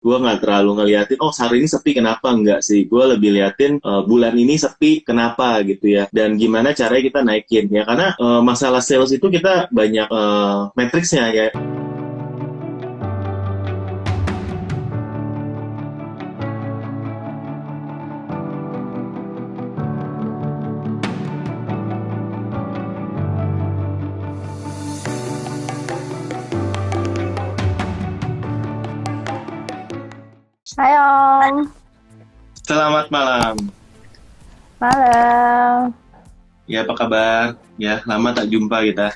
Gue nggak terlalu ngeliatin, oh hari ini sepi kenapa, enggak sih. Gue lebih liatin bulan ini sepi kenapa gitu ya. Dan gimana caranya kita naikin ya. Karena masalah sales itu kita banyak matriksnya ya. Hai Om, Selamat malam. malam. Ya apa kabar? Ya lama tak jumpa kita.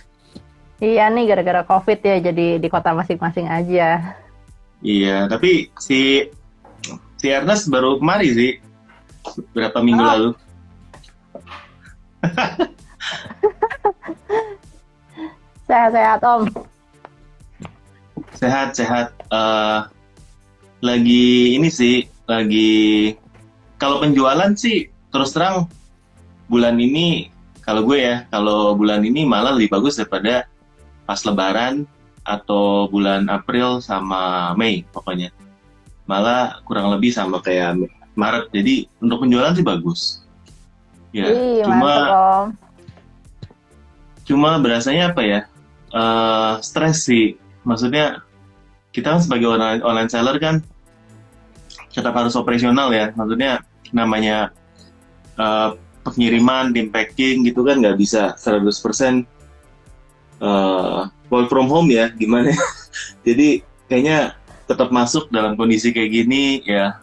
Iya nih gara-gara COVID ya jadi di kota masing-masing aja. Iya, tapi si Ernest baru kemari sih, berapa minggu Oh, lalu. sehat-sehat Om. Sehat-sehat. Lagi ini sih, lagi kalau penjualan sih terus terang bulan ini kalau gue ya, kalau bulan ini malah lebih bagus daripada pas Lebaran atau bulan April sama Mei pokoknya. Malah kurang lebih sama kayak Maret. Jadi untuk penjualan sih bagus. Ya, Ih, mantep cuma Om. cuma berasanya apa ya? Stres sih. Maksudnya kita kan sebagai online seller kan tetap harus operasional ya. Maksudnya namanya eh, pengiriman, tim packing gitu kan nggak bisa 100% work from home ya, gimana ya. Jadi kayaknya tetap masuk dalam kondisi kayak gini ya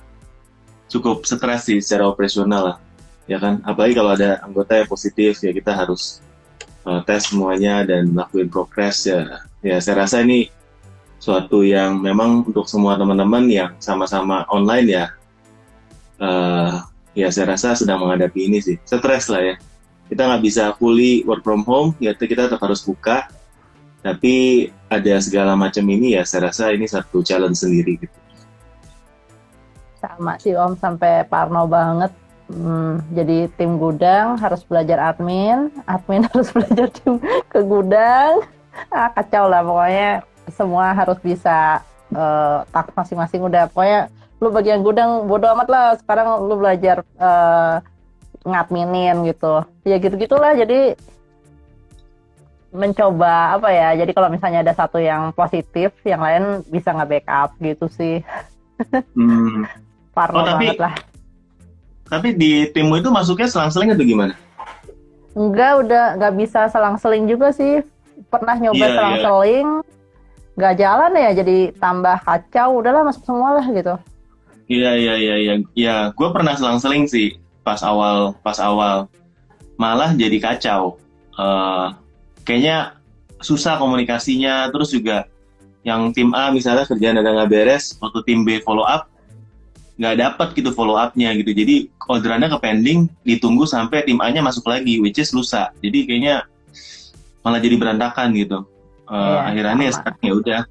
cukup stres sih secara operasional lah. Ya kan, apalagi kalau ada anggota yang positif ya kita harus tes semuanya dan lakuin progres ya. Ya saya rasa ini suatu yang memang untuk semua teman-teman yang sama-sama online ya, eh, ya saya rasa sedang menghadapi ini sih. Stres lah ya. Kita nggak bisa fully work from home, ya kita tetap harus buka. Tapi ada segala macam ini ya, saya rasa ini satu challenge sendiri gitu. Sama sih Om sampai parno banget. Jadi tim gudang harus belajar admin, admin harus belajar tim ke gudang. Kacau lah pokoknya semua harus bisa tak masing-masing udah pokoknya lu bagian gudang bodo amat lah sekarang lu belajar ngadminin gitu ya gitu-gitulah jadi mencoba apa ya jadi kalau misalnya ada satu yang positif yang lain bisa nge-backup gitu sih Hmm. Oh parno banget lah tapi di timmu itu masuknya selang-seling atau gimana? enggak udah nggak bisa selang-seling juga sih pernah nyoba Iya, iya. selang-seling nggak jalan ya jadi tambah kacau udahlah masuk semua lah gitu. Iya, iya, iya, iya. Ya, gue pernah selang-seling sih pas awal. Malah jadi kacau. Eh, Kayaknya susah komunikasinya. Terus juga yang tim A misalnya kerjaan ada nggak beres, waktu tim B follow up, nggak dapat gitu follow up-nya gitu. Jadi orderannya ke pending, ditunggu sampai tim A-nya masuk lagi, which is lusa. Jadi kayaknya malah jadi berantakan gitu. Iya Akhirnya ya sama. sekarang ya udah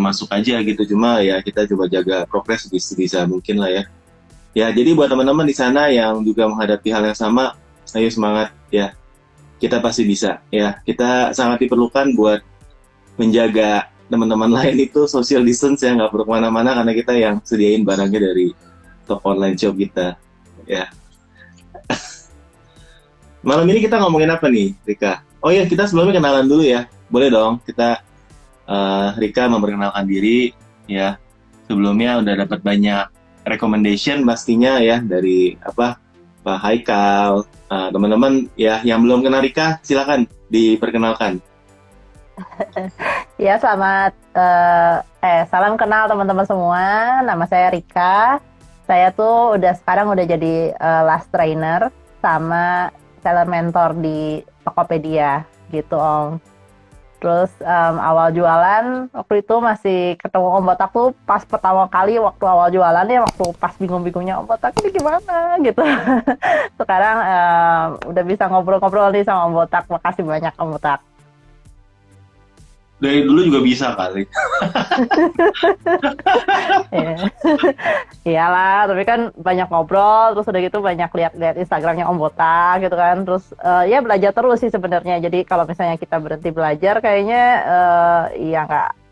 masuk aja gitu. Cuma ya kita coba jaga progres sebisa mungkin lah ya. Ya, jadi buat teman-teman di sana yang juga menghadapi hal yang sama, ayo semangat ya. Kita pasti bisa ya. Kita sangat diperlukan buat menjaga teman-teman lain itu social distance ya, nggak perlu kemana-mana karena kita yang sediain barangnya dari toko online shop kita. Ya. Malam ini kita ngomongin apa nih, Rika? Oh ya, kita sebelumnya kenalan dulu ya. Boleh dong, kita Rika memperkenalkan diri ya. Sebelumnya udah dapat banyak recommendation pastinya ya dari apa Pak Haikal. Teman-teman ya yang belum kenal Rika silakan diperkenalkan. Ya, selamat salam kenal teman-teman semua. Nama saya Rika. Saya tuh sekarang udah jadi last trainer sama seller mentor di Tokopedia gitu Om. Terus awal jualan waktu itu masih ketemu Om Botak tuh pas pertama kali waktu awal jualan ya waktu pas bingung-bingungnya Om Botak ini gimana gitu. Sekarang udah bisa ngobrol-ngobrol nih sama Om Botak. Makasih banyak Om Botak. Dari dulu juga bisa kali. Iya. Iyalah, tapi kan banyak ngobrol, terus udah gitu banyak lihat-lihat Instagramnya Om Botak gitu kan, terus ya belajar terus sih sebenarnya. Jadi kalau misalnya kita berhenti belajar, kayaknya ya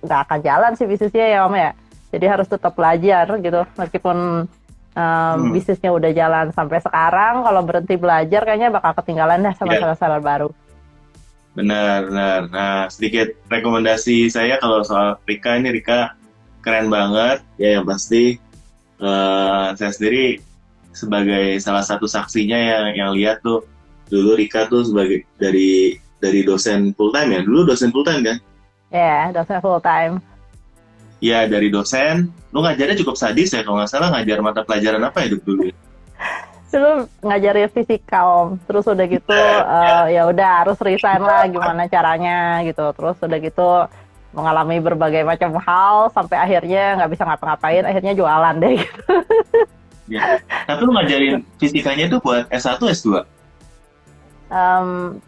nggak akan jalan sih bisnisnya ya Om ya. Jadi harus tetap belajar gitu, meskipun bisnisnya udah jalan sampai sekarang, kalau berhenti belajar kayaknya bakal ketinggalan dah sama Ya, seller-seller baru. benar, benar. Nah, sedikit rekomendasi saya kalau soal Rika ini, Rika keren banget. Ya, yang pasti saya sendiri sebagai salah satu saksinya yang lihat tuh dulu Rika tuh sebagai dari dosen full time ya. Dulu dosen full time kan? Ya, dosen full time. Ya, dari dosen. Lu ngajarnya cukup sadis ya, kalau nggak salah ngajar mata pelajaran apa ya dulu? Dulu ngajarin fisika Om, terus udah gitu ya udah harus resign lah gimana caranya gitu, terus udah gitu mengalami berbagai macam hal sampai akhirnya nggak bisa ngapa-ngapain, akhirnya jualan deh gitu. Ya. Tapi lu ngajarin fisikanya itu buat S1, S2?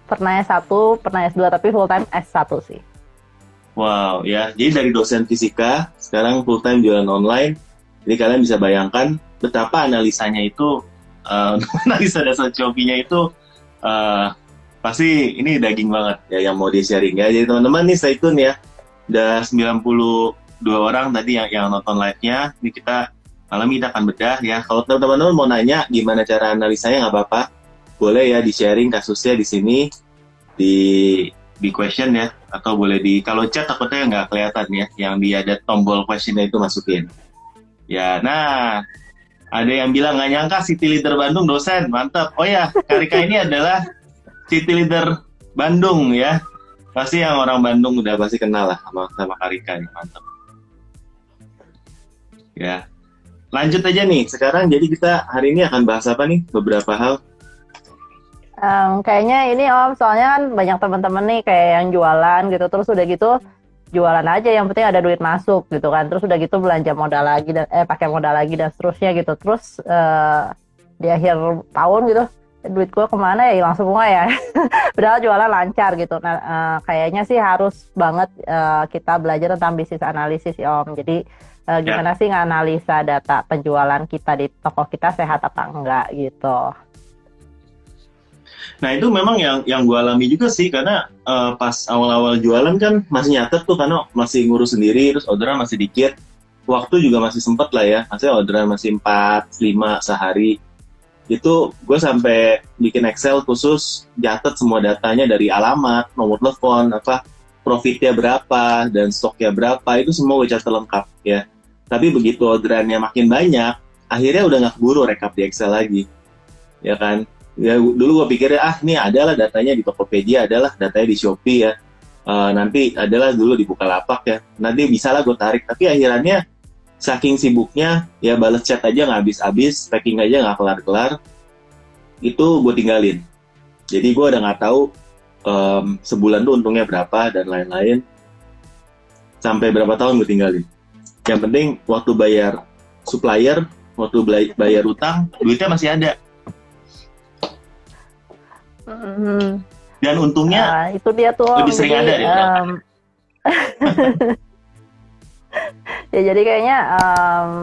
Pernah S1, pernah S2, tapi full time S1 sih. Wow, ya. Jadi dari dosen fisika, sekarang full time jualan online. Jadi kalian bisa bayangkan betapa analisanya itu, analisa dasar Shopee-nya itu pasti ini daging banget ya yang mau di-sharing ya. Jadi teman-teman nih stay tune ya. Udah 92 orang tadi yang nonton live-nya. Ini kita malam ini akan bedah ya. Kalau teman-teman mau nanya gimana cara analisanya nggak apa-apa. Boleh ya di-sharing kasusnya di sini di question ya, atau boleh kalau chat takutnya nggak kelihatan ya, yang dia ada tombol questionnya itu masukin ya. Nah, ada yang bilang nggak nyangka City Leader Bandung dosen, mantap. Oh ya, Karika ini adalah City Leader Bandung ya, pasti yang orang Bandung udah pasti kenal lah sama Karika nih, mantap ya. Lanjut aja nih sekarang, jadi kita hari ini akan bahas apa nih, beberapa hal. Kayaknya ini Om, soalnya kan banyak teman-teman nih kayak yang jualan gitu, terus udah gitu jualan aja, yang penting ada duit masuk gitu kan, terus udah gitu belanja modal lagi dan pakai modal lagi dan seterusnya gitu, terus di akhir tahun gitu duit gue kemana ya, hilang semua ya. Padahal jualan lancar gitu. Nah, kayaknya sih harus banget kita belajar tentang bisnis analisis ya Om. Jadi gimana sih nganalisa data penjualan kita di toko kita sehat apa enggak gitu. Nah itu memang yang gue alami juga sih, karena pas awal-awal jualan kan masih nyatet tuh, karena masih ngurus sendiri, terus orderan masih dikit, waktu juga masih sempet lah ya, maksudnya orderan masih 4-5 sehari. Itu gue sampai bikin Excel khusus, catet semua datanya dari alamat, nomor telepon, profitnya berapa, dan stoknya berapa, itu semua gue catat lengkap ya. Tapi begitu orderannya makin banyak, akhirnya udah nggak keburu rekap di Excel lagi, ya kan. Ya dulu gue pikirnya nih adalah datanya di Tokopedia, adalah datanya di Shopee ya, nanti adalah dulu di Bukalapak ya, nanti bisa lah gue tarik. Tapi akhirannya saking sibuknya ya, balas chat aja nggak habis-habis, packing aja nggak kelar-kelar, itu gue tinggalin. Jadi gue udah nggak tahu sebulan tuh untungnya berapa dan lain-lain, sampai berapa tahun gue tinggalin. Yang penting waktu bayar supplier, waktu bayar utang, duitnya masih ada. Dan untungnya itu dia tuh lebih sering ada ya. Ya jadi kayaknya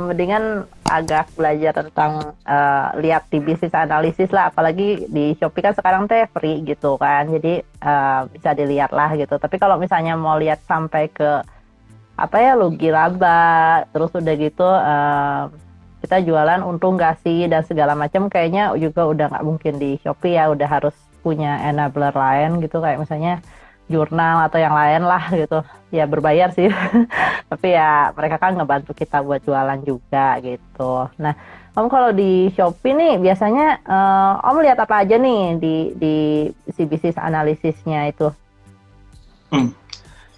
mendingan agak belajar tentang lihat di bisnis analisis lah, apalagi di Shopee kan sekarang teh free gitu kan, jadi bisa dilihat lah gitu. Tapi kalau misalnya mau lihat sampai ke rugi laba, terus udah gitu kita jualan untung gak sih dan segala macam, kayaknya juga udah nggak mungkin di Shopee ya, udah harus punya enabler lain gitu, kayak misalnya jurnal atau yang lain lah gitu ya, berbayar sih. Tapi ya mereka kan ngebantu kita buat jualan juga gitu. Nah Om, kalau di Shopee nih biasanya Om lihat apa aja nih di si bisnis analisisnya itu?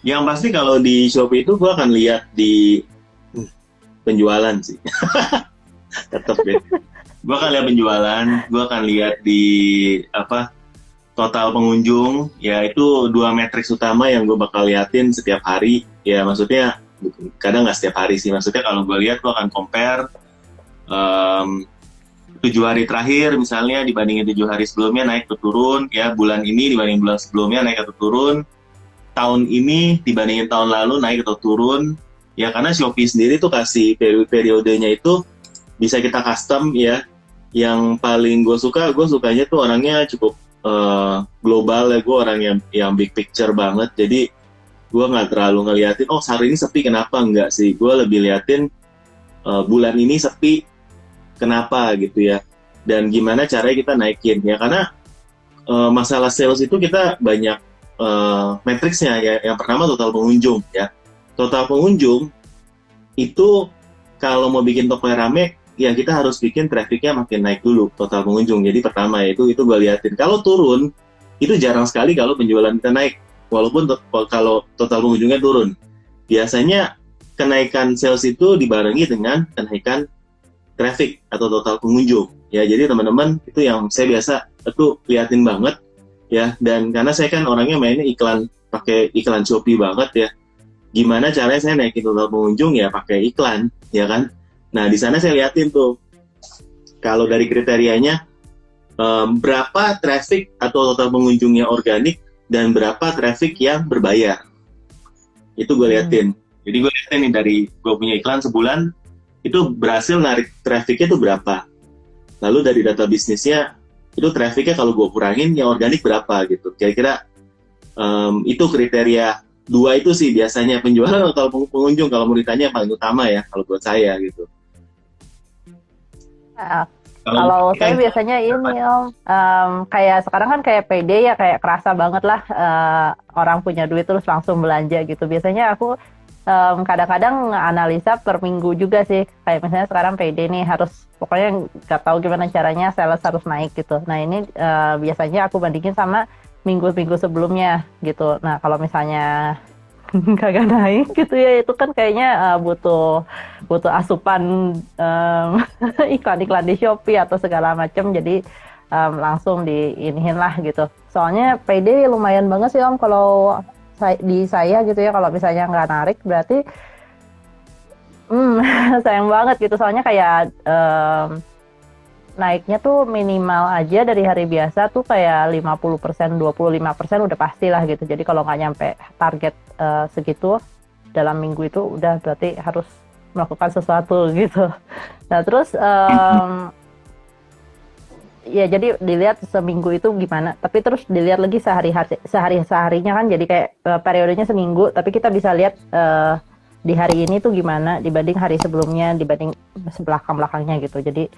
Yang pasti kalau di Shopee itu gue akan lihat di penjualan sih. Tetap ya. Gue akan lihat penjualan, gue akan lihat di total pengunjung, ya itu 2 matriks utama yang gue bakal liatin setiap hari. Ya maksudnya kadang nggak setiap hari sih, maksudnya kalau gue lihat gue akan compare 7 hari terakhir misalnya dibandingin 7 hari sebelumnya naik atau turun, ya bulan ini dibandingin bulan sebelumnya naik atau turun, tahun ini dibandingin tahun lalu naik atau turun. Ya karena Shopee sendiri tuh kasih periodenya itu bisa kita custom ya. Yang paling gue sukanya tuh orangnya cukup global ya, gue orang yang big picture banget. Jadi Gue nggak terlalu ngeliatin, oh hari ini sepi kenapa, enggak sih. Gue lebih liatin bulan ini sepi kenapa gitu ya. Dan gimana caranya kita naikin ya. Karena masalah sales itu kita banyak matriksnya ya. Yang pertama total pengunjung ya. Total pengunjung itu kalau mau bikin toko yang rame, ya kita harus bikin trafficnya makin naik dulu, total pengunjung. Jadi pertama ya itu gue liatin. Kalau turun, itu jarang sekali kalau penjualan kita naik. Walaupun kalau total pengunjungnya turun. Biasanya kenaikan sales itu dibarengi dengan kenaikan traffic atau total pengunjung. Ya, jadi teman-teman itu yang saya biasa itu liatin banget ya. Dan karena saya kan orangnya mainnya iklan, pakai iklan Shopee banget ya. Gimana caranya saya naikin total pengunjung ya pakai iklan, ya kan? Nah, di sana saya liatin tuh, kalau dari kriterianya, berapa traffic atau total pengunjungnya organik dan berapa traffic yang berbayar. Itu gue liatin. Jadi gue liatin nih dari gue punya iklan sebulan, itu berhasil narik trafficnya itu berapa. Lalu dari data bisnisnya, itu trafficnya kalau gue kurangin, yang organik berapa gitu. Kira-kira itu kriteria dua itu sih biasanya penjualan atau pengunjung kalau mau ditanya paling utama ya kalau buat saya gitu. Kalau saya biasanya ini kayak sekarang kan kayak PD ya, kayak kerasa banget lah orang punya duit terus langsung belanja gitu. Biasanya aku kadang-kadang analisa per minggu juga sih, kayak misalnya sekarang PD nih harus pokoknya nggak tahu gimana caranya sales harus naik gitu. Nah ini biasanya aku bandingin sama minggu-minggu sebelumnya gitu. Nah kalau misalnya kagak naik gitu ya, itu kan kayaknya butuh asupan iklan-iklan di Shopee atau segala macam, jadi langsung diinihin lah gitu. Soalnya PD lumayan banget sih Om kalau di saya gitu ya, kalau misalnya nggak narik berarti sayang banget gitu. Soalnya kayak naiknya tuh minimal aja dari hari biasa tuh kayak 50%, 25% udah pastilah gitu. Jadi kalau nggak nyampe target segitu dalam minggu itu udah berarti harus melakukan sesuatu gitu. Nah terus ya jadi dilihat seminggu itu gimana. Tapi terus dilihat lagi sehari-harinya kan, jadi kayak periodenya seminggu. Tapi kita bisa lihat di hari ini tuh gimana dibanding hari sebelumnya, dibanding belakang-belakangnya gitu. Jadi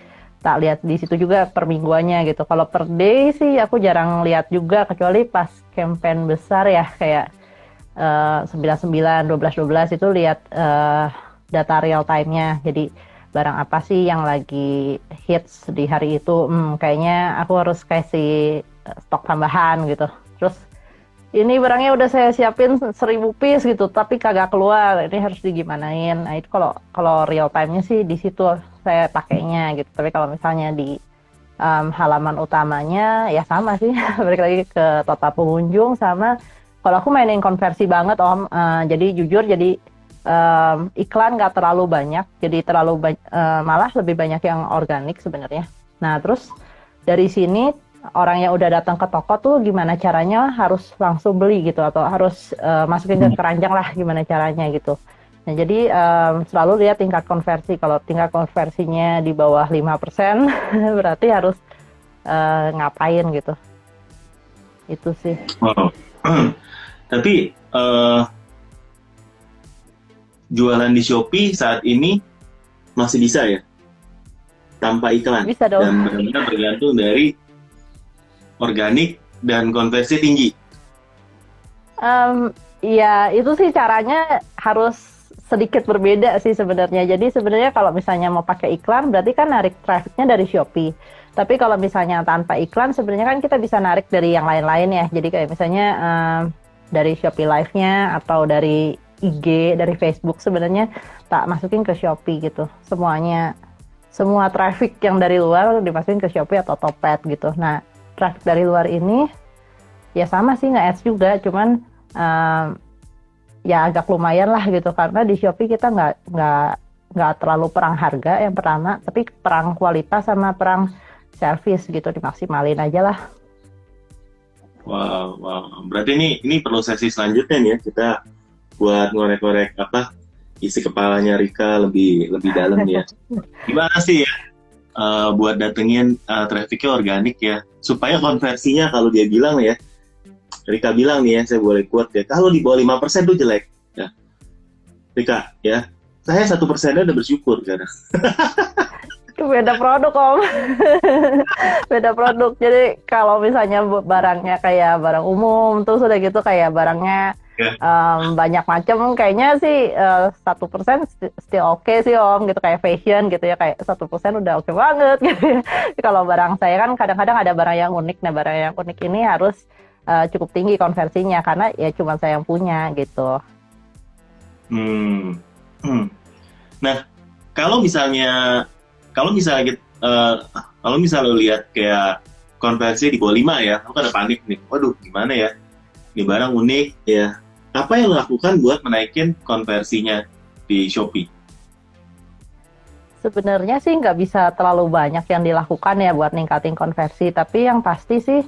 tak lihat di situ juga per mingguannya gitu. Kalau per day sih aku jarang lihat juga, kecuali pas campaign besar ya kayak 99, 12 itu lihat data real time-nya. Jadi barang apa sih yang lagi hits di hari itu, kayaknya aku harus kasih stok tambahan gitu. Terus ini barangnya udah saya siapin 1000 piece gitu, tapi kagak keluar, ini harus digimanain. Nah itu kalau real time-nya sih di situ saya pakainya gitu. Tapi kalau misalnya di halaman utamanya ya sama sih, balik lagi ke total pengunjung sama kalau aku mainin konversi banget Om. Jadi jujur jadi iklan nggak terlalu banyak, jadi malah lebih banyak yang organik sebenarnya. Nah terus dari sini orang yang udah datang ke toko tuh gimana caranya harus langsung beli gitu, atau harus masukin ke keranjang lah gimana caranya gitu. Nah jadi selalu lihat tingkat konversi. Kalau tingkat konversinya di bawah 5% berarti harus ngapain gitu. Itu sih. Wow. Tapi jualan di Shopee saat ini masih bisa ya? Tanpa iklan? Bisa dong. Dan benar-benar bergantung dari organik dan konversi tinggi. Ya itu sih caranya harus sedikit berbeda sih sebenarnya. Jadi sebenarnya kalau misalnya mau pakai iklan berarti kan narik trafficnya dari Shopee. Tapi kalau misalnya tanpa iklan sebenarnya kan kita bisa narik dari yang lain-lain ya. Jadi kayak misalnya dari Shopee Live-nya atau dari IG, dari Facebook sebenarnya tak masukin ke Shopee gitu. Semua traffic yang dari luar dimasukin ke Shopee atau Topet gitu. Nah, traffic dari luar ini ya sama sih nge-ads juga, cuman ya agak lumayan lah gitu, karena di Shopee kita nggak terlalu perang harga yang pertama, tapi perang kualitas sama perang service gitu, dimaksimalin aja lah. Wow. Berarti ini perlu sesi selanjutnya nih ya, kita buat ngorek-ngorek isi kepalanya Rika lebih dalam ya. Gimana sih ya buat datengin trafficnya organik ya, supaya konversinya kalau dia bilang ya Rika bilang nih ya, saya boleh quote ya, kalau di bawah 5% tuh jelek. Ya. Rika, ya, saya 1%-nya udah bersyukur karena. Beda produk om. Beda produk. Jadi kalau misalnya barangnya kayak barang umum, terus udah gitu kayak barangnya Ya. banyak macam, kayaknya sih 1% still oke sih om, gitu kayak fashion gitu ya, kayak 1% udah oke banget gitu ya. Kalau barang saya kan kadang-kadang ada barang yang unik, nah barang yang unik ini harus cukup tinggi konversinya karena ya cuma saya yang punya gitu. Hmm. Hmm. Nah, kalau misalnya kalau misalnya kalau misalnya lo lihat kayak konversi di bawah 5 ya, lo kan ada panik nih. Waduh, gimana ya? Ini barang unik ya. Apa yang lo lakukan buat menaikin konversinya di Shopee? Sebenarnya sih nggak bisa terlalu banyak yang dilakukan ya buat ningkatin konversi, tapi yang pasti sih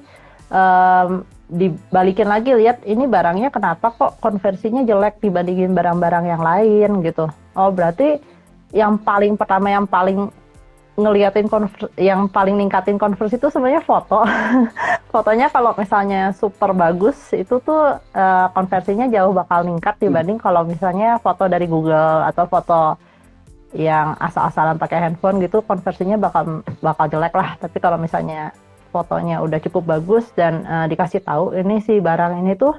dibalikin lagi, lihat ini barangnya kenapa kok konversinya jelek dibandingin barang-barang yang lain gitu. Oh berarti yang paling pertama, yang paling yang paling ningkatin konversi itu sebenarnya foto. Fotonya kalau misalnya super bagus itu tuh konversinya jauh bakal ningkat dibanding kalau misalnya foto dari Google atau foto yang asal-asalan pakai handphone gitu, konversinya bakal jelek lah. Tapi kalau misalnya fotonya udah cukup bagus dan dikasih tahu ini sih barang ini tuh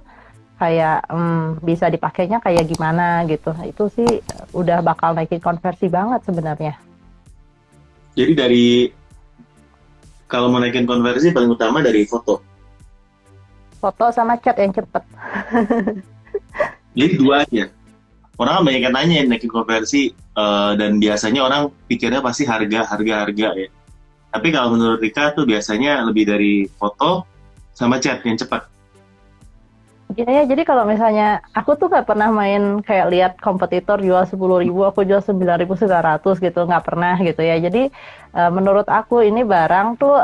kayak bisa dipakainya kayak gimana gitu, itu sih udah bakal naikin konversi banget sebenarnya. Jadi kalau mau naikin konversi paling utama dari foto. Foto sama chat yang cepet. Jadi dua aja. Orang kan banyak yang nanya naikin konversi dan biasanya orang pikirnya pasti harga ya. Tapi kalau menurut Rika tuh biasanya lebih dari foto sama chat yang cepat. Ya, jadi kalau misalnya aku tuh nggak pernah main kayak lihat kompetitor jual 10.000, aku jual 9.900 gitu, nggak pernah gitu ya. Jadi menurut aku ini barang tuh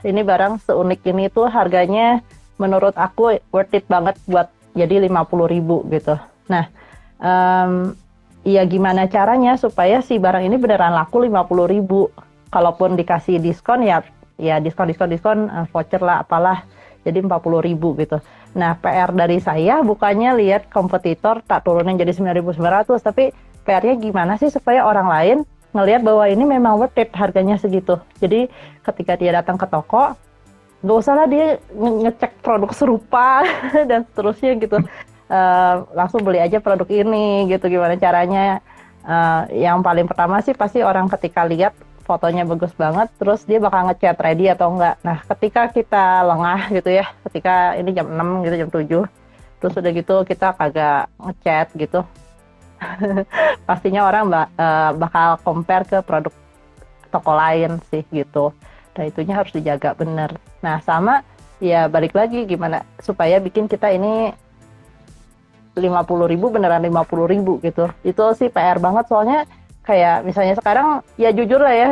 ini barang seunik ini tuh harganya menurut aku worth it banget buat jadi 50.000 gitu. Nah, ya gimana caranya supaya si barang ini beneran laku 50.000? Kalaupun dikasih diskon ya diskon voucher lah apalah, jadi 40.000 gitu. Nah, PR dari saya bukannya lihat kompetitor tak turunin jadi 9.900, tapi PR-nya gimana sih supaya orang lain ngelihat bahwa ini memang worth it harganya segitu. Jadi ketika dia datang ke toko, nggak usah lah dia ngecek produk serupa dan seterusnya gitu. Langsung beli aja produk ini gitu. Gimana caranya? Yang paling pertama sih pasti orang ketika lihat fotonya bagus banget, terus dia bakal ngechat ready atau enggak. Nah, ketika kita lengah gitu ya, ketika ini jam 6 gitu, jam 7, terus udah gitu kita kagak ngechat gitu, pastinya orang bakal compare ke produk toko lain sih gitu. Nah, itunya harus dijaga bener. Nah, sama ya balik lagi gimana supaya bikin kita ini 50.000 beneran 50.000 gitu. Itu sih PR banget, soalnya kayak misalnya sekarang ya jujur lah ya,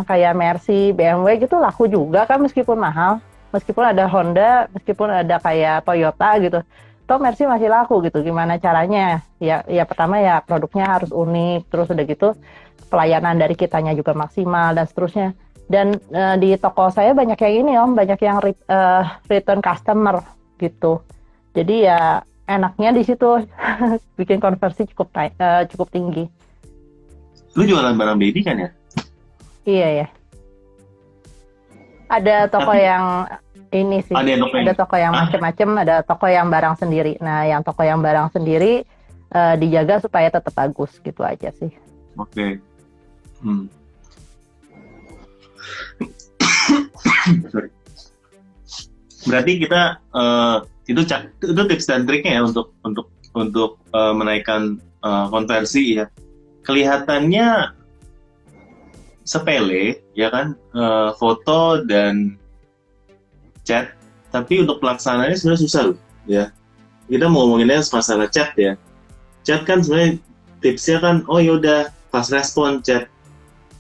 kayak Mercy, BMW gitu laku juga kan meskipun mahal, meskipun ada Honda, meskipun ada kayak Toyota gitu, toh Mercy masih laku gitu. Gimana caranya? Ya pertama ya produknya harus unik, terus udah gitu pelayanan dari kitanya juga maksimal dan seterusnya. Dan di toko saya banyak yang ini om, banyak yang return customer gitu. Jadi ya enaknya di situ bikin konversi cukup tinggi. Lu jualan barang baby kan ya? Iya ya. Ada toko yang ini sih. Ada toko yang macam-macam, ada toko yang barang sendiri. Nah, yang toko yang barang sendiri dijaga supaya tetap bagus gitu aja sih. Oke. Sorry. Berarti kita itu tips dan triknya ya untuk menaikkan konversi ya. Kelihatannya sepele ya kan, foto dan chat, tapi untuk pelaksanaannya sebenarnya susah loh ya. Kita mau ngomonginnya masalah chat ya. Chat kan sebenarnya tipsnya kan yaudah fast respon chat.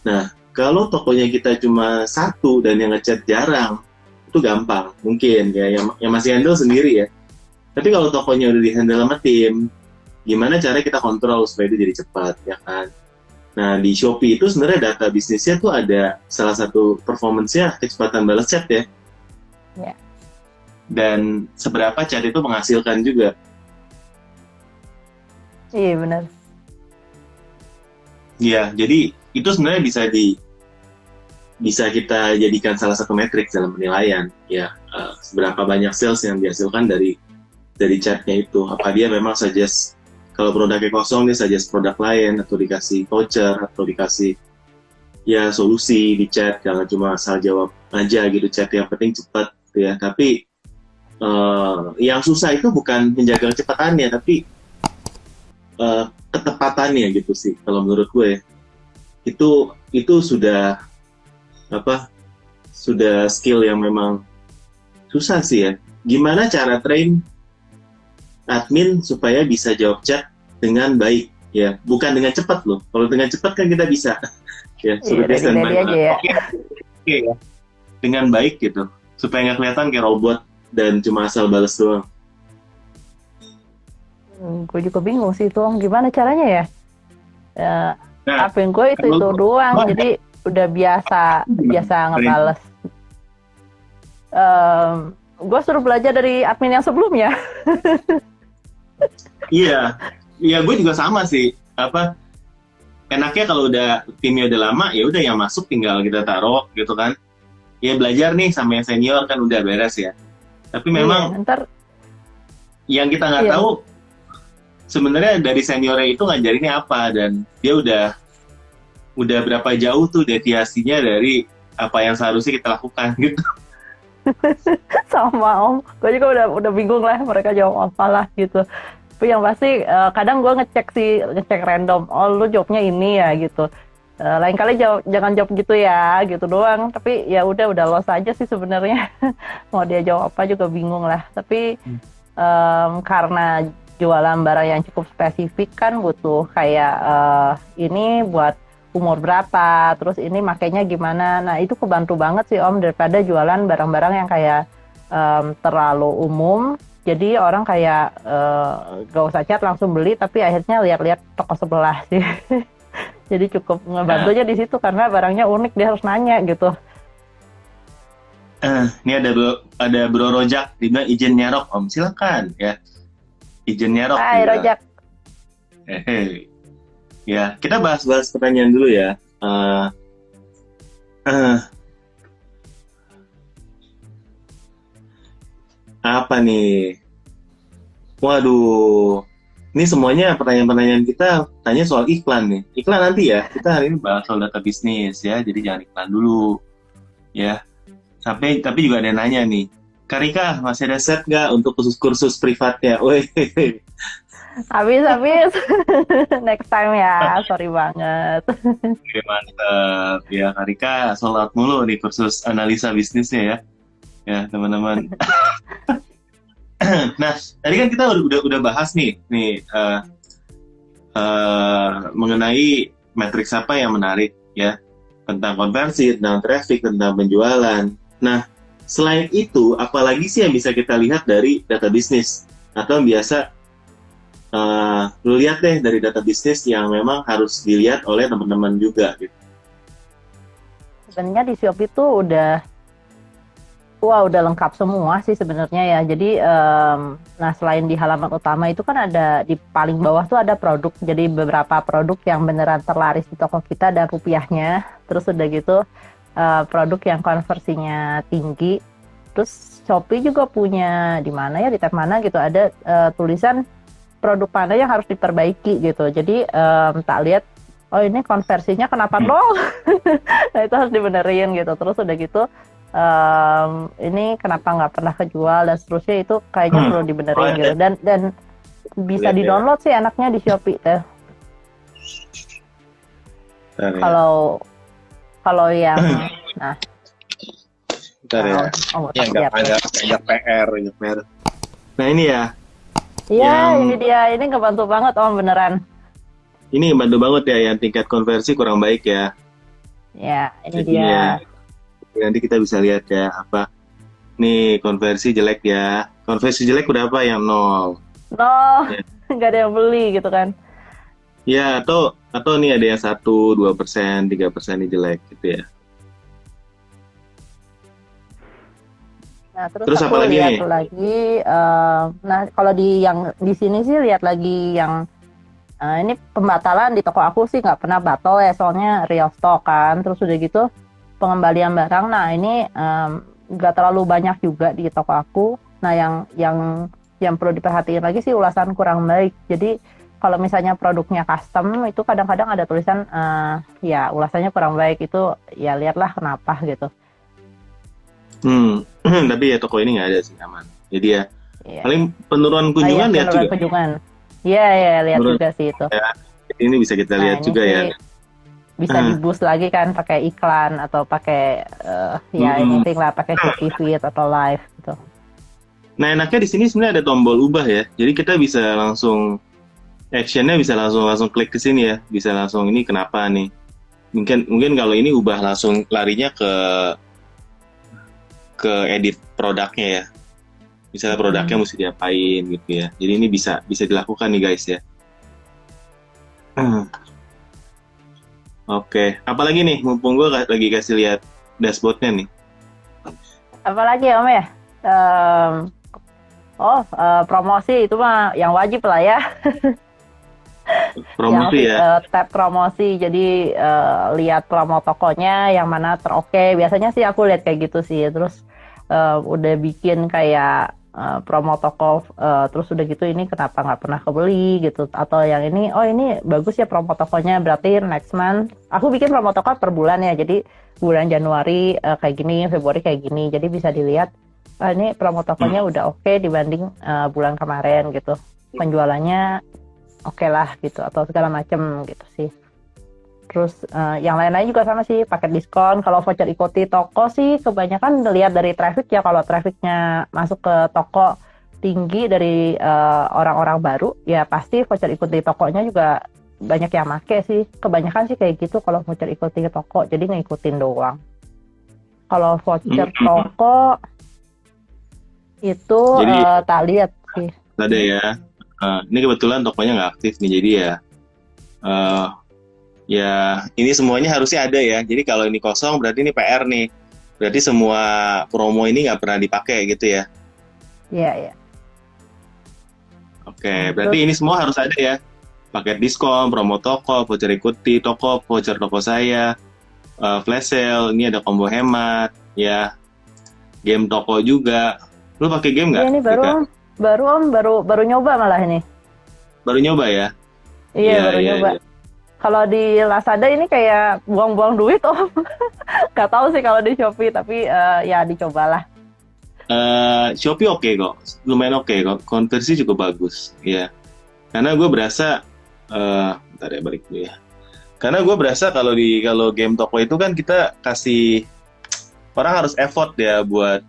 Nah, kalau tokonya kita cuma satu dan yang ngechat jarang, itu gampang mungkin ya, yang masih handle sendiri ya. Tapi kalau tokonya udah di-handle sama tim, gimana cara kita kontrol supaya itu jadi cepat, ya kan? Nah, di Shopee itu sebenarnya data bisnisnya tuh ada salah satu performance-nya kecepatan balas chat ya. Yeah. dan seberapa chat itu menghasilkan juga. Iya benar. Ya, jadi itu sebenarnya bisa kita jadikan salah satu metrik dalam penilaian, ya, seberapa banyak sales yang dihasilkan dari chatnya itu. Apa dia memang suggest kalau produknya kosong dia suggest produk lain, atau dikasih voucher, atau dikasih ya solusi di chat, jangan cuma asal jawab aja gitu chat, yang penting cepat ya. Tapi yang susah itu bukan menjaga kecepatannya, tapi ketepatannya gitu sih kalau menurut gue. Itu sudah skill yang memang susah sih ya. Gimana cara train admin supaya bisa jawab chat dengan baik ya, bukan dengan cepat loh. Kalau dengan cepat kan kita bisa ya suruh dia standby aja ya. Oke ya, dengan baik gitu supaya nggak kelihatan kayak robot dan cuma asal balas doang. Gue juga bingung sih itu Om, gimana caranya ya? Nah, admin gue itu doang, jadi udah biasa ngebales. Gue suruh belajar dari admin yang sebelumnya. Iya, gue juga sama sih. Enaknya kalau udah timnya udah lama, ya udah yang masuk tinggal kita taruh gitu kan. Ya belajar nih sama yang senior kan udah beres ya. Tapi memang ntar yang kita nggak tahu sebenarnya dari seniornya itu ngajarinnya apa, dan dia udah berapa jauh tuh deviasinya dari apa yang seharusnya kita lakukan gitu. Sama Om, gue juga udah bingung lah mereka jawab apa lah gitu. Tapi yang pasti kadang gue ngecek random, oh lu jawabnya ini ya gitu. Lain kali jangan jawab gitu ya gitu doang. Tapi ya udah los aja sih sebenarnya. Mau dia jawab apa juga bingung lah. Tapi karena jualan barang yang cukup spesifik kan butuh kayak ini buat umur berapa, terus ini makainya gimana. Nah itu kebantu banget sih Om, daripada jualan barang-barang yang kayak terlalu umum, jadi orang kayak gak usah chat langsung beli, tapi akhirnya lihat-lihat toko sebelah sih. Jadi cukup ngebantu aja di situ karena barangnya unik, dia harus nanya gitu. Ini ada Bro Rojak, dia bilang izin nyarok Om, silakan ya. Izin nyarok. Hai Rojak. Ya, kita bahas pertanyaan dulu ya. Apa nih? Waduh, ini semuanya pertanyaan-pertanyaan kita tanya soal iklan nih. Iklan nanti ya, kita hari ini bahas soal data bisnis ya, jadi jangan iklan dulu ya. Tapi juga ada yang nanya nih, Karika masih ada set nggak untuk kursus privatnya? Woi. Habis next time ya, sorry banget. Oke, mantap ya Karika, sold out mulu nih kursus analisa bisnisnya ya teman-teman. Nah tadi kan kita udah bahas nih mengenai matriks apa yang menarik ya, tentang konversi, tentang traffic, tentang penjualan. Nah selain itu apalagi sih yang bisa kita lihat dari data bisnis, atau yang biasa lu lihat deh dari data bisnis yang memang harus dilihat oleh teman-teman juga gitu. Sebenarnya di Shopee itu udah lengkap semua sih sebenarnya ya. Jadi nah selain di halaman utama itu kan ada di paling bawah tuh ada produk. Jadi beberapa produk yang beneran terlaris di toko kita dan rupiahnya. Terus udah gitu produk yang konversinya tinggi. Terus Shopee juga punya di mana ya, di tab mana gitu ada tulisan produk mana yang harus diperbaiki gitu. Jadi tak lihat, oh ini konversinya kenapa nol? Nah itu harus dibenerin gitu. Terus udah gitu, ini kenapa nggak pernah kejual dan seterusnya, itu kayaknya perlu dibenerin gitu. Dan bisa di-download sih anaknya di Shopee teh. Kalau yang nah. Bentar ya. Banyak PR. Nah ini ya. Iya, ini dia. Ini ngebantu banget Om, beneran. Ini ngebantu banget ya, yang tingkat konversi kurang baik ya. Ya, ini jadi dia. Nanti kita bisa lihat ya, apa. Nih, konversi jelek ya. Konversi jelek udah apa? Yang nol. Ya. Nggak ada yang beli gitu kan. Ya, atau nih ada yang 1, 2%, 3% ini jelek gitu ya. Nah, terus Terus apa aku lagi nih? lihat lagi, nah kalau di sini sih lihat lagi yang ini pembatalan di toko aku sih nggak pernah batal ya, soalnya real stock kan. Terus udah gitu pengembalian barang. Nah ini nggak terlalu banyak juga di toko aku. Nah yang perlu diperhatiin lagi sih ulasan kurang baik. Jadi kalau misalnya produknya custom itu kadang-kadang ada tulisan ya ulasannya kurang baik, itu ya lihatlah kenapa gitu. Tapi ya toko ini nggak ada sih, aman. Jadi ya Iya. paling penurunan Ah iya, kunjungan lihat penurunan juga. kunjungan. Iya ya, lihat Penurunan juga sih itu. ya, ini bisa kita Nah lihat ini juga sih ya. bisa di boost lagi kan pakai iklan atau pakai ya Hmm. anything lah, pakai Shopee Feed atau live gitu. Nah enaknya di sini sebenarnya ada tombol ubah ya. Jadi kita bisa langsung actionnya bisa langsung langsung klik ke sini ya. Bisa langsung ini kenapa nih? Mungkin mungkin kalau ini ubah langsung larinya ke edit produknya ya. Misalnya produknya mesti diapain gitu ya. Jadi ini bisa bisa dilakukan nih guys ya. Oke, apalagi nih mumpung gue lagi kasih lihat dashboardnya nih. Apalagi ya Om ya? Em, promosi itu mah yang wajib lah ya. Yang Promosi ya. tab promosi, jadi lihat promo tokonya yang mana teroke. Biasanya sih aku lihat kayak gitu sih. Terus udah bikin kayak promo toko, terus udah gitu ini kenapa nggak pernah kebeli gitu. Atau yang ini, oh ini bagus ya promo tokonya, berarti next month. Aku bikin promo toko per bulan ya, jadi bulan Januari kayak gini, Februari kayak gini. Jadi bisa dilihat, ini promo tokonya udah oke dibanding bulan kemarin gitu. Penjualannya oke lah gitu, atau segala macem gitu sih. Terus yang lain-lain juga sama sih, paket diskon. Kalau voucher ikuti toko sih kebanyakan dilihat dari traffic ya. Kalau trafficnya masuk ke toko tinggi dari orang-orang baru, ya pasti voucher ikuti tokonya juga banyak yang make sih. Kebanyakan sih kayak gitu kalau voucher ikuti toko, jadi ngikutin doang. Kalau voucher toko itu Jadi tak lihat sih. ada ya. Ini kebetulan tokonya nggak aktif nih, jadi ya eh, ya ini semuanya harusnya ada ya. Jadi kalau ini kosong berarti ini PR nih. Berarti semua promo ini nggak pernah dipakai gitu ya. Iya, iya. Oke, berarti ini semua harus ada ya. Paket diskon, promo toko, voucher ikuti toko, voucher toko saya, flash sale, ini ada combo hemat, ya, game toko juga. Lu pakai game nggak? Iya, ini Rika? baru nyoba malah ini. Baru nyoba ya? Iya, baru nyoba. Iya. Kalau di Lazada ini kayak buang-buang duit, Om. Gak tahu sih kalau di Shopee, tapi ya dicobalah. Shopee oke kok, lumayan oke kok, konversi cukup bagus, ya. Karena gue berasa, bentar ya balik dulu ya. Karena gue berasa kalau game toko itu kan kita kasih orang harus effort ya buat,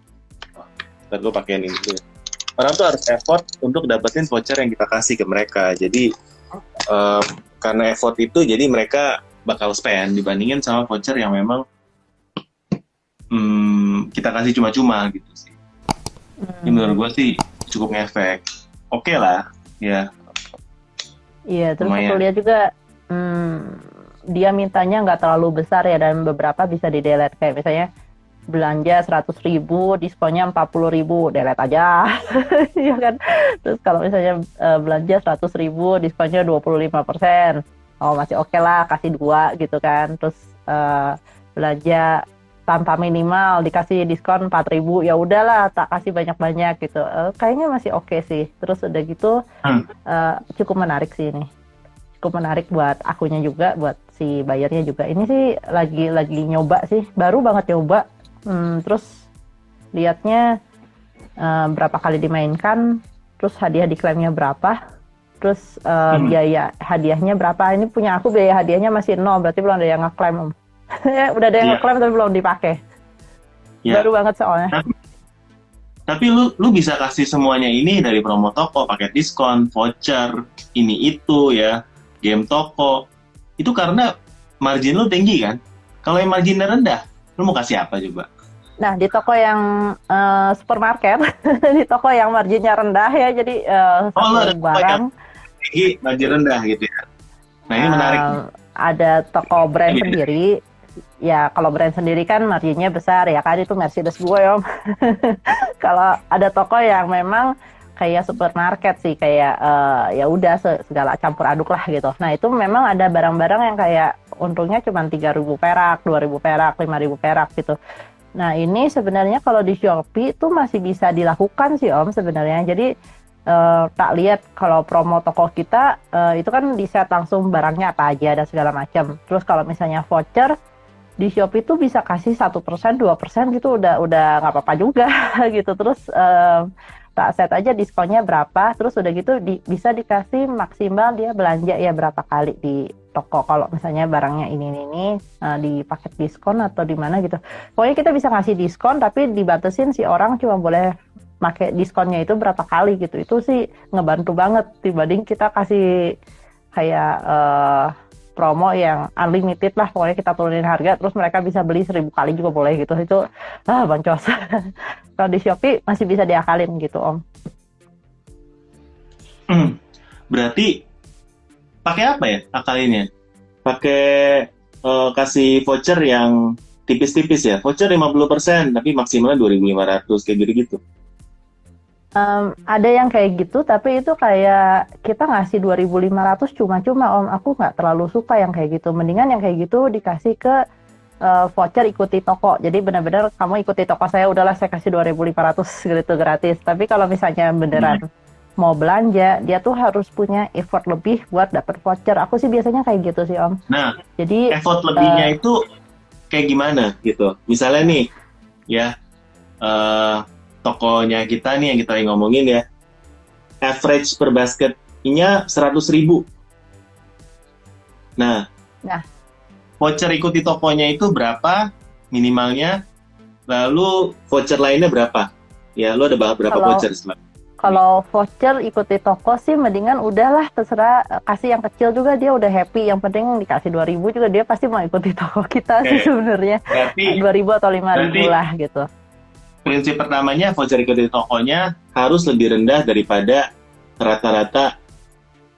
ntar gue pakein ini dulu. Orang tuh harus effort untuk dapetin voucher yang kita kasih ke mereka. Jadi karena effort itu, jadi mereka bakal spend dibandingin sama voucher yang memang kita kasih cuma-cuma gitu sih. Ini menurut gue sih cukup ngefek. Oke lah, ya. Iya, terus Lumayan. aku lihat juga dia mintanya nggak terlalu besar ya, dan beberapa bisa di-delete. Kayak misalnya belanja 100.000, diskonnya 40.000, delete aja. Ya kan? Terus kalau misalnya belanja 100.000, diskonnya 25%. Oh, masih oke lah, kasih 2 gitu kan. Terus belanja tanpa minimal dikasih diskon 4.000, ya udahlah tak kasih banyak-banyak gitu. Kayaknya masih oke sih. Terus udah gitu cukup menarik sih ini. Cukup menarik buat akunya juga, buat si bayarnya juga. Ini sih lagi nyoba sih, baru banget nyoba. Terus lihatnya berapa kali dimainkan, terus hadiah diklaimnya berapa, terus biaya hadiahnya berapa. Ini punya aku biaya hadiahnya masih 0, berarti belum ada yang ngeklaim. Udah ada yang ngeklaim tapi belum dipakai. Baru banget soalnya. Tapi lu bisa kasih semuanya ini dari promo toko, paket diskon, voucher, ini itu ya, game toko. Itu karena margin lu tinggi kan? Kalau yang marginnya rendah, lu mau kasih apa coba? Nah, di toko yang supermarket, di toko yang marginnya rendah ya, jadi satu barang tinggi, margin rendah gitu ya. Nah, ini menarik. Ada toko brand sendiri. ya kalau brand sendiri kan marginnya besar ya kan, itu Mercedes gue om. Kalau ada toko yang memang kayak supermarket sih, kayak ya udah segala campur aduk lah gitu. Nah itu memang ada barang-barang yang kayak untungnya cuma 3.000 perak, 2.000 perak, 5.000 perak gitu. Nah ini sebenarnya kalau di Shopee itu masih bisa dilakukan sih om sebenarnya. Jadi tak lihat kalau promo toko kita itu kan di set langsung barangnya apa aja dan segala macam. Terus kalau misalnya voucher di Shopee itu bisa kasih 1%, 2% gitu udah nggak apa-apa juga gitu. Terus tak set aja diskonnya berapa, terus udah gitu bisa dikasih maksimal dia belanja ya berapa kali di toko kalau misalnya barangnya ini di paket diskon atau di mana gitu. Pokoknya kita bisa ngasih diskon tapi dibatasin si orang cuma boleh pakai diskonnya itu berapa kali gitu. Itu sih ngebantu banget dibanding kita kasih kayak promo yang unlimited lah, pokoknya kita turunin harga terus mereka bisa beli 1.000 kali juga boleh gitu. Itu boncos. Kalau di Shopee masih bisa diakalin gitu om. Berarti pakai apa ya akalinnya? Pakai kasih voucher yang tipis-tipis ya? Voucher 50% tapi maksimalnya 2.500 kayak gitu-gitu. Ada yang kayak gitu, tapi itu kayak kita ngasih 2.500 cuma-cuma om. Aku nggak terlalu suka yang kayak gitu. Mendingan yang kayak gitu dikasih ke voucher ikuti toko. Jadi benar-benar kamu ikuti toko saya, udahlah saya kasih 2.500 gitu gratis. Tapi kalau misalnya beneran mau belanja, dia tuh harus punya effort lebih buat dapet voucher. Aku sih biasanya kayak gitu sih om. Nah, Jadi effort lebihnya itu kayak gimana gitu? Misalnya nih, ya tokonya kita nih yang kita lagi ngomongin ya, average per basketnya 100.000. Nah, voucher ikuti tokonya itu berapa minimalnya? Lalu voucher lainnya berapa? Ya, lu ada berapa voucher setelah? Kalau voucher ikuti toko sih mendingan udahlah terserah, kasih yang kecil juga dia udah happy. Yang penting dikasih 2.000 juga dia pasti mau ikuti toko kita sih sebenarnya. 2.000 atau 5.000 lah gitu. Prinsip pertamanya voucher ikuti tokonya harus lebih rendah daripada rata-rata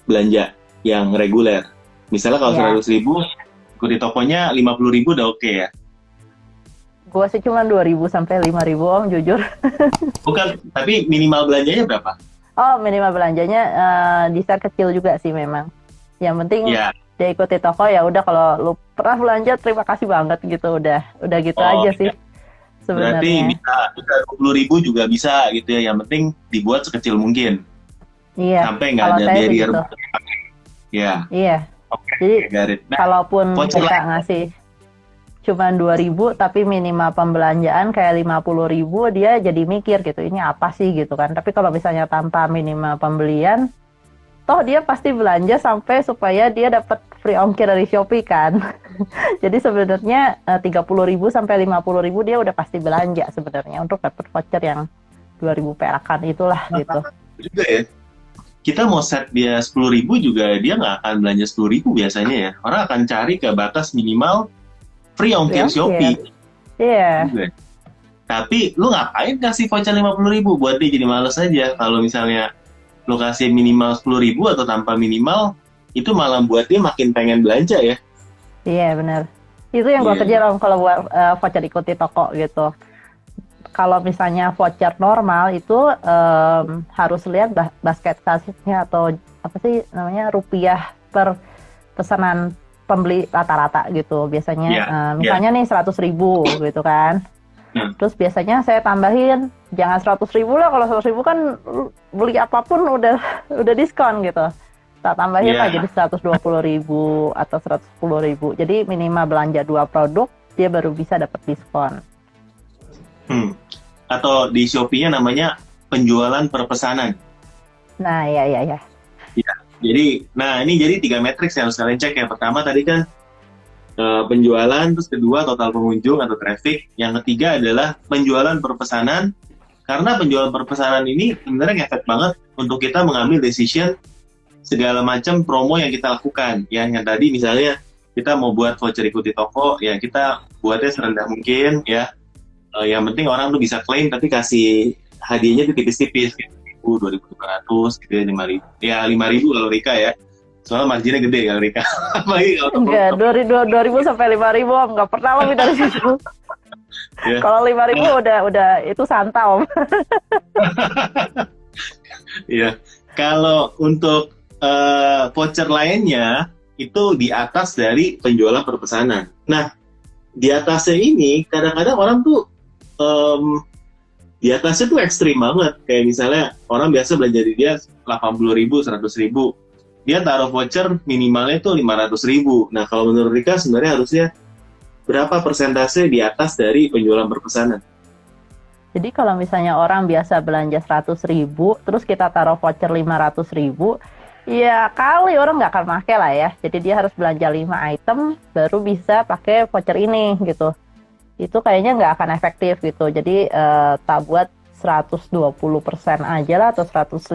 belanja yang reguler. Misalnya kalau 100.000 ikuti tokonya 50.000 udah oke ya. Gue sih cuma 2.000 sampai 5.000 om jujur. Bukan, tapi minimal belanjanya berapa? Oh minimal belanjanya di set kecil juga sih memang. Yang penting dia ikuti toko ya udah, kalau lu pernah belanja terima kasih banget gitu, udah gitu aja sih. Sebenarnya. Berarti bisa 20.000 juga bisa gitu ya. Yang penting dibuat sekecil mungkin. Iya. Sampai nggak ada barrier. Gitu. Ya. Iya. Okay, jadi kalaupun kita ngasih cuma 2.000 tapi minimal pembelanjaan kayak 50.000, dia jadi mikir gitu ini apa sih gitu kan. Tapi kalau misalnya tanpa minimal pembelian, toh dia pasti belanja sampai supaya dia dapat free ongkir dari Shopee kan. Jadi sebenarnya 30.000 sampai 50.000 dia udah pasti belanja sebenarnya untuk dapat voucher yang 2.000 perakan itulah gitu. Juga ya. Kita mau set dia 10.000 juga dia nggak akan belanja 10.000 biasanya ya. Orang akan cari ke batas minimal free ongkir Shopee. Iya. Yeah. Tapi lu ngapain kasih voucher 50.000 buat dia, jadi males aja. Kalau misalnya lu kasih minimal 10.000 atau tanpa minimal, itu malah buat dia makin pengen belanja ya. Iya benar. Itu yang gue kerja kalau buat voucher ikuti toko gitu. Kalau misalnya voucher normal itu harus lihat basket size-nya atau apa sih namanya, rupiah per pesanan pembeli rata-rata gitu. Biasanya misalnya nih 100.000 gitu kan. Terus biasanya saya tambahin jangan 100.000 lah, kalau 100.000 kan beli apapun udah diskon gitu. Tak tambahin lah jadi 120.000 atau 110.000. Jadi minimal belanja 2 produk dia baru bisa dapat diskon. Atau di Shopee-nya namanya penjualan per pesanan. Nah, iya. Ya, jadi, ini jadi 3 matriks yang harus kalian cek. Yang pertama tadi kan penjualan, terus kedua total pengunjung atau traffic, yang ketiga adalah penjualan per pesanan. Karena penjualan per pesanan ini sebenarnya ngefek banget untuk kita mengambil decision segala macam promo yang kita lakukan. Ya, yang tadi misalnya kita mau buat voucher ikuti toko, ya kita buatnya serendah mungkin ya. Yang penting orang tuh bisa klaim, tapi kasih hadiahnya tuh tipis-tipis, 2.500 gitu ya, 5.000. Ya 5.000 kalau Rika ya. Soalnya marginnya gede kan Rika. Apalagi kalau toko Enggak, 2000 sampai 5.000 Om, nggak pernah lebih dari situ. ya. Kalau 5.000 udah itu santau. Iya. Kalau untuk voucher lainnya itu di atas dari penjualan perpesanan. Nah, di atasnya ini kadang-kadang orang tuh em, di atasnya tuh ekstrim banget. Kayak misalnya orang biasa belanja di dia 80.000, 100.000. Dia taruh voucher minimalnya tuh 500.000. Nah, kalau menurut Rika sebenarnya harusnya berapa persentase di atas dari penjualan perpesanan? Jadi kalau misalnya orang biasa belanja 100.000, terus kita taruh voucher 500.000, ya kali orang nggak akan pakai lah ya. Jadi dia harus belanja 5 item, baru bisa pakai voucher ini gitu. Itu kayaknya nggak akan efektif gitu. Jadi tak buat 120% aja lah, atau 150%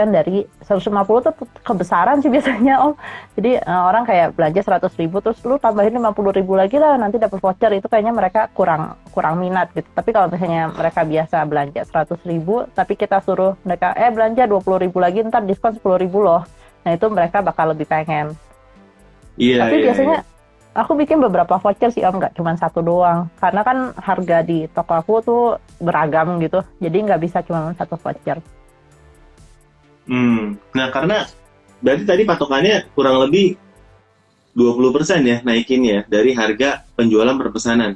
dari 150 tuh kebesaran sih biasanya Om. Jadi orang kayak belanja 100.000 terus lu tambahin 50.000 lagi lah nanti dapat voucher, itu kayaknya mereka kurang minat gitu. Tapi kalau misalnya mereka biasa belanja 100.000 tapi kita suruh mereka belanja 20.000 lagi ntar diskon 10.000 loh. Nah itu mereka bakal lebih pengen. Iya, Tapi iya, biasanya iya. aku bikin beberapa voucher sih Om, nggak cuma satu doang. Karena kan harga di toko aku tuh beragam gitu, jadi nggak bisa cuma satu voucher. Nah, karena berarti tadi patokannya kurang lebih 20% ya naikinnya dari harga penjualan perpesanan.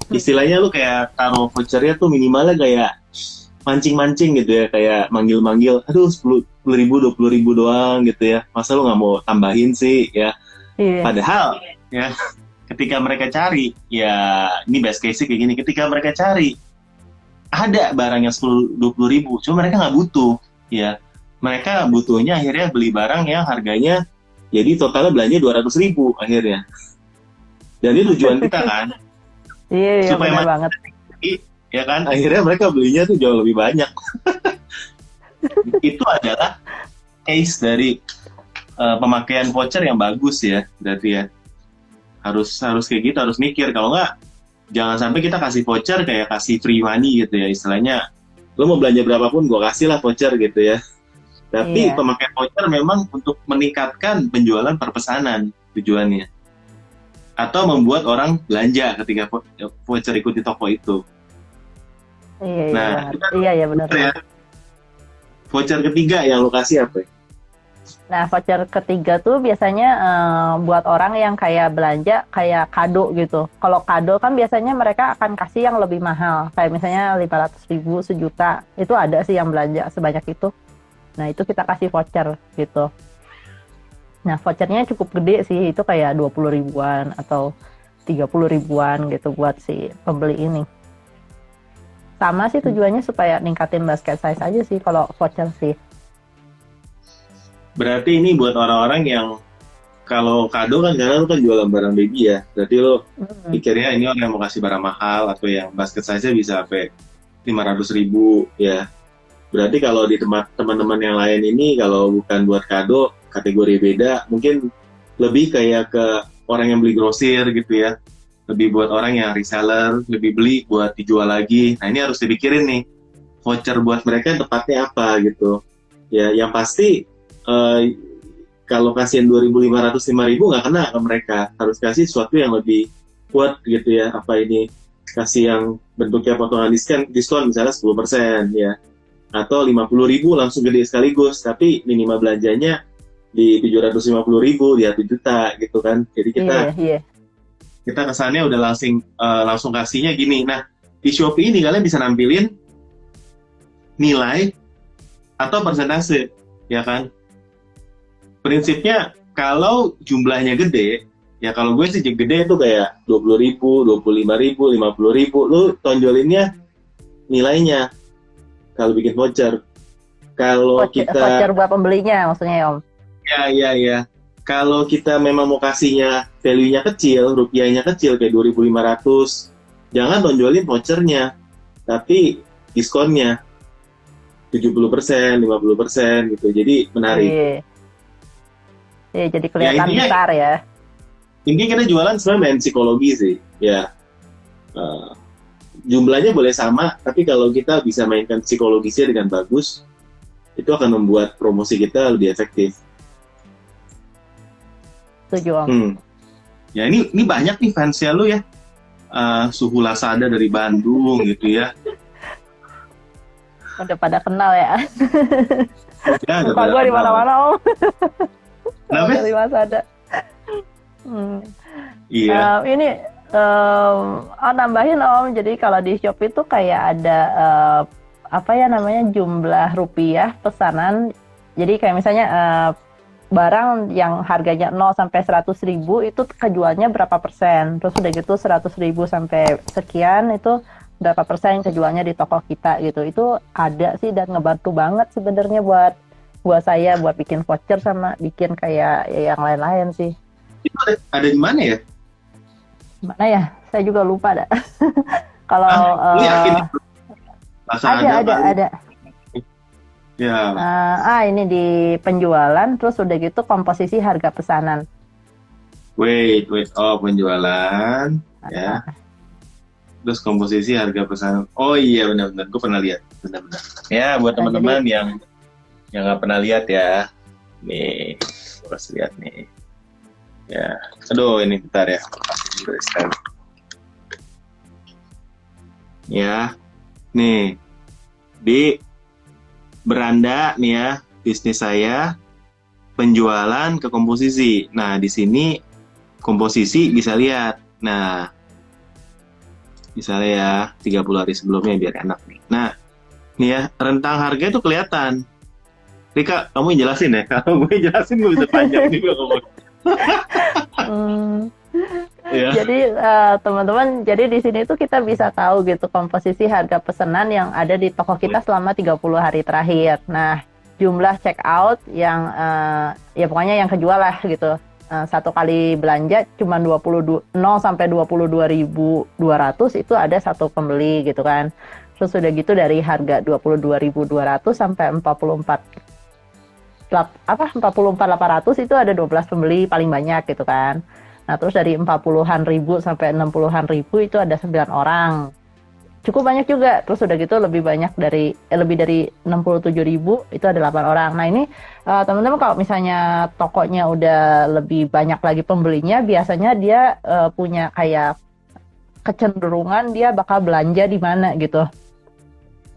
Istilahnya lu kayak taruh vouchernya tuh minimalnya kayak mancing-mancing gitu ya, kayak manggil-manggil, aduh 10.000, 20.000 doang gitu ya. Masa lu nggak mau tambahin sih ya? Iya, Padahal ya ketika mereka cari, ya ini best case kayak gini, ketika mereka cari ada barang yang 10-20 ribu, cuma mereka nggak butuh ya. Mereka butuhnya akhirnya beli barang yang harganya jadi totalnya belanja 200.000 akhirnya. Dan ini tujuan kita kan, iya supaya benar banget. ya kan, akhirnya mereka belinya tuh jauh lebih banyak. Itu adalah case dari pemakaian voucher yang bagus ya, berarti ya. Harus kayak gitu, harus mikir. Kalau nggak, jangan sampai kita kasih voucher kayak kasih free money gitu ya, istilahnya lo mau belanja berapapun gue kasih lah voucher gitu ya. Tapi Iya, pemakaian voucher memang untuk meningkatkan penjualan perpesanan tujuannya, atau membuat orang belanja ketika voucher ikut di toko itu. iya Nah, banget. itu kan Iya benar voucher ya. banget. Voucher ketiga yang lo kasih apa ya? Nah, voucher ketiga tuh biasanya buat orang yang kayak belanja kayak kado gitu. Kalau kado kan biasanya mereka akan kasih yang lebih mahal, kayak misalnya 500.000, sejuta. Itu ada sih yang belanja sebanyak itu. Nah, itu kita kasih voucher gitu. Nah, vouchernya cukup gede sih, itu kayak 20 ribuan atau 30 ribuan gitu buat si pembeli ini. Sama sih tujuannya supaya ningkatin basket size aja sih kalau voucher sih. Berarti ini buat orang-orang yang kalau kado kan, karena lo kan jualan barang baby ya, berarti lo Hmm. pikirnya ini orang yang mau kasih barang mahal atau yang basket size-nya bisa sampai 500.000 ya. Berarti kalau di tempat teman-teman yang lain ini, kalau bukan buat kado, kategori beda, mungkin lebih kayak ke orang yang beli grosir gitu ya. Lebih buat orang yang reseller, lebih beli buat dijual lagi. Nah ini harus dipikirin nih, voucher buat mereka tepatnya apa gitu. Ya yang pasti eh, kalau kasihin 2.500, 5.000 nggak kena ke mereka. Harus kasih sesuatu yang lebih kuat gitu ya. Apa ini, kasih yang bentuknya potongan diskon misalnya 10% ya. Atau 50.000 langsung gede sekaligus, tapi minimal belanjanya di 750.000 di 1 juta gitu kan. Jadi Iya, iya. kita kesannya udah langsung kasihnya gini. Nah, di Shopee ini kalian bisa nampilin nilai atau persentase, ya kan? Prinsipnya kalau jumlahnya gede, ya kalau gue sih gede itu kayak 20.000, 25.000, 50.000, lu tonjolinnya nilainya kalau bikin voucher. Kalau Voucher kita, buat pembelinya maksudnya ya Om. ya. Kalau kita memang mau kasihnya value-nya kecil, rupiahnya kecil kayak 2.500, jangan tonjolin vouchernya, tapi diskonnya 70%, 50% gitu. Jadi menarik. Iya. Iya, jadi kelihatan intinya- besar ya. Intinya kita jualan sebenarnya main psikologi sih. Ya, eh, jumlahnya boleh sama, tapi kalau kita bisa mainkan psikologisnya dengan bagus, itu akan membuat promosi kita lebih efektif. Setuju Om. Ya ini banyak nih fansnya lu ya. Suhu Lasada dari Bandung gitu ya. Udah pada kenal ya. Ya, Muka gue di mana-mana Om. Kenapa? Dari Lazada. Iya. Ini nambahin Om. Jadi kalau di Shopee itu kayak ada apa ya namanya jumlah rupiah pesanan. Jadi kayak misalnya barang yang harganya 0 sampai 100 ribu itu kejualnya berapa persen. Terus udah gitu 100 ribu sampai sekian itu berapa persen kejualnya di toko kita gitu. Itu ada sih dan ngebantu banget sebenarnya buat saya buat bikin voucher sama bikin kayak yang lain-lain sih. Itu ada di mana ya? Mana ya? Saya juga lupa dah. Kalau lu yakin? ada. Ya. Ini di penjualan, terus udah gitu komposisi harga pesanan. Wait. Oh, penjualan. Ya. Terus komposisi harga pesanan. Oh iya, benar-benar. Gue pernah lihat. Benar-benar. Ya, buat teman-teman yang nggak pernah lihat ya. Nih, harus lihat nih. Ya. Aduh, ini bentar ya. Ya. Nih. Di beranda nih ya, bisnis saya penjualan ke komposisi. Nah, di sini komposisi bisa lihat. Nah, misalnya ya 30 hari sebelumnya biar enak nih. Nah, nih ya, rentang harga itu kelihatan. Rika, kamu yang jelasin ya. Kalau gue jelasin gue bisa panjang juga ngomong. Ya. Jadi teman-teman, jadi di sini tuh kita bisa tahu gitu komposisi harga pesanan yang ada di toko kita selama 30 hari terakhir. Nah, jumlah check out yang ya pokoknya yang kejual lah gitu. Satu kali belanja cuma 0 sampai 22.200 itu ada satu pembeli gitu kan. Terus udah gitu dari harga 22.200 sampai 44.800 itu ada 12 pembeli paling banyak gitu kan. Nah, terus dari 40-an ribu sampai 60-an ribu itu ada 9 orang. Cukup banyak juga. Terus udah gitu lebih dari 67 ribu itu ada 8 orang. Nah, ini teman-teman kalau misalnya tokonya udah lebih banyak lagi pembelinya, biasanya dia punya kayak kecenderungan dia bakal belanja di mana gitu.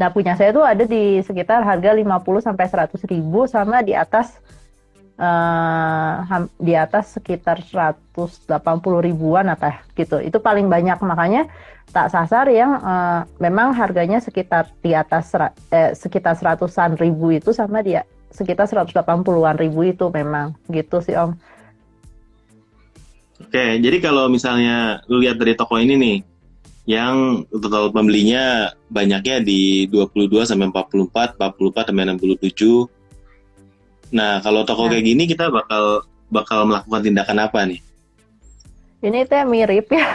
Nah, punya saya tuh ada di sekitar harga 50 sampai 100 ribu sama di atas sekitar 180 ribuan atau gitu. Itu paling banyak, makanya tak sasar yang memang harganya sekitar di atas sekitar 100-an ribu itu sama dia sekitar 180-an ribu itu memang gitu sih Om. Oke, jadi kalau misalnya lu lihat dari toko ini nih, yang total pembelinya banyaknya di 22 sampai 44 sampai 67. Nah, kalau toko kayak gini kita bakal melakukan tindakan apa nih? Ini teh mirip ya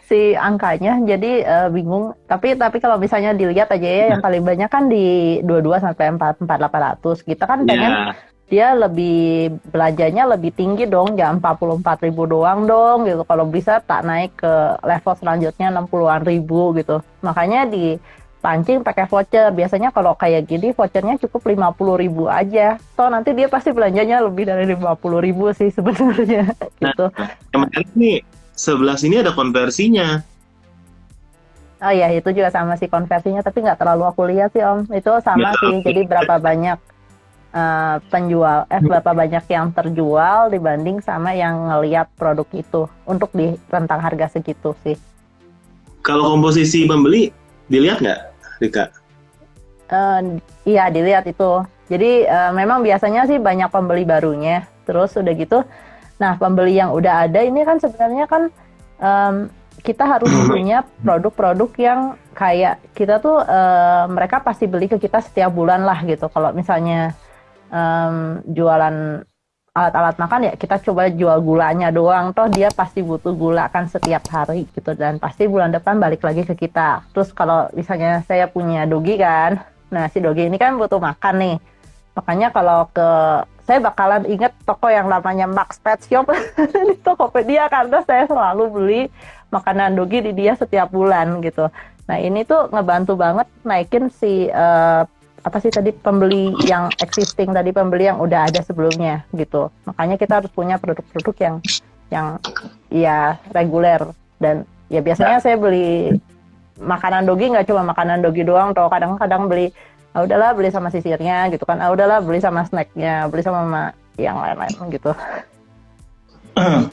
si angkanya, jadi bingung. Tapi kalau misalnya dilihat aja ya, yang paling banyak kan di 22 sampai 44.800. Kita kan pengen dia lebih belanjanya lebih tinggi dong, jangan 44 ribu doang dong gitu. Kalau bisa tak naik ke level selanjutnya 60-an ribu gitu. Makanya dipancing pakai voucher. Biasanya kalau kayak gini vouchernya cukup 50 ribu aja. So nanti dia pasti belanjanya lebih dari 50 ribu sih sebenarnya. Gitu. Nah, yang menarik nih, sebelah sini ada konversinya. Oh iya, itu juga sama sih konversinya, tapi nggak terlalu aku lihat sih Om. Itu sama sih, jadi berapa banyak berapa banyak yang terjual dibanding sama yang ngelihat produk itu untuk di rentang harga segitu sih. Kalau komposisi pembeli dilihat nggak, Rika? Iya dilihat itu. Jadi memang biasanya sih banyak pembeli barunya. Terus udah gitu, nah pembeli yang udah ada ini kan sebenarnya kan kita harus punya produk-produk yang kayak kita tuh mereka pasti beli ke kita setiap bulan lah gitu. Kalau misalnya jualan alat-alat makan ya kita coba jual gulanya doang, toh dia pasti butuh gula kan setiap hari gitu, dan pasti bulan depan balik lagi ke kita. Terus kalau misalnya saya punya dogi kan, nah si dogi ini kan butuh makan nih, makanya kalau saya bakalan inget toko yang namanya Max Pet Shop di Tokopedia karena saya selalu beli makanan dogi di dia setiap bulan gitu. Nah ini tuh ngebantu banget naikin si apa sih tadi, pembeli yang existing tadi, pembeli yang udah ada sebelumnya gitu. Makanya kita harus punya produk-produk yang ya reguler. Dan ya biasanya saya beli makanan dogi nggak cuma makanan dogi doang, atau kadang-kadang beli udahlah beli sama sisirnya gitu kan, udahlah beli sama snacknya, beli sama yang lain-lain gitu.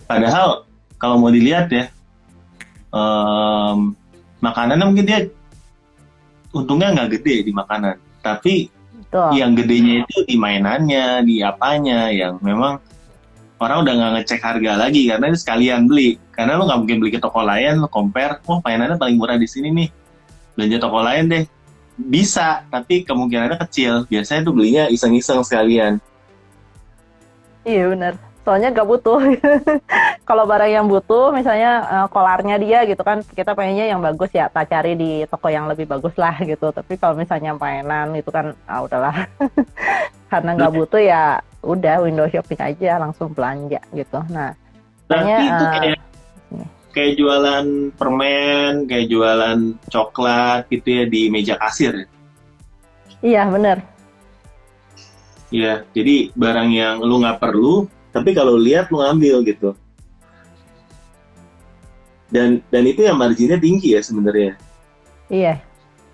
Padahal kalau mau dilihat ya, makanannya mungkin dia untungnya nggak gede di makanan, tapi Betul. yang gedenya itu di mainannya, di apanya, yang memang orang udah nggak ngecek harga lagi karena ini sekalian beli. Karena lo nggak mungkin beli ke toko lain, lo compare, mainannya paling murah di sini nih, belanja toko lain deh. Bisa, tapi kemungkinannya kecil. Biasanya tuh belinya iseng-iseng sekalian. Iya benar. Soalnya nggak butuh. Kalau barang yang butuh, misalnya kolarnya dia gitu kan, kita pengennya yang bagus ya, tak cari di toko yang lebih bagus lah gitu. Tapi kalau misalnya mainan itu kan, udahlah. Karena nggak butuh ya, udah window shopping aja, langsung belanja gitu. Nah, Tapi makanya itu kayak jualan permen, kayak jualan coklat gitu ya di meja kasir ya. iya benar. Iya, jadi barang yang lu nggak perlu, tapi kalau lihat lu ngambil gitu. Dan itu yang marginnya tinggi ya sebenarnya. Iya.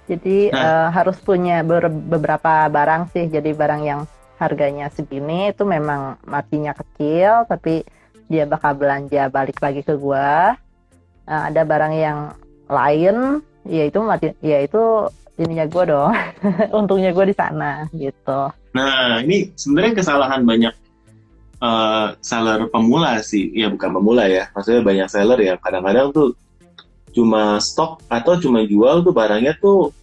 Jadi harus punya beberapa barang sih. Jadi barang yang harganya segini itu memang marginnya kecil, tapi dia bakal belanja balik lagi ke gua. Ada barang yang lain, yaitu ininya gua dong. Untungnya gua di sana gitu. Nah, ini sebenarnya kesalahan banyak seller pemula sih. Ya bukan pemula ya, maksudnya banyak seller ya. Kadang-kadang tuh cuma stok atau cuma jual tuh barangnya tuh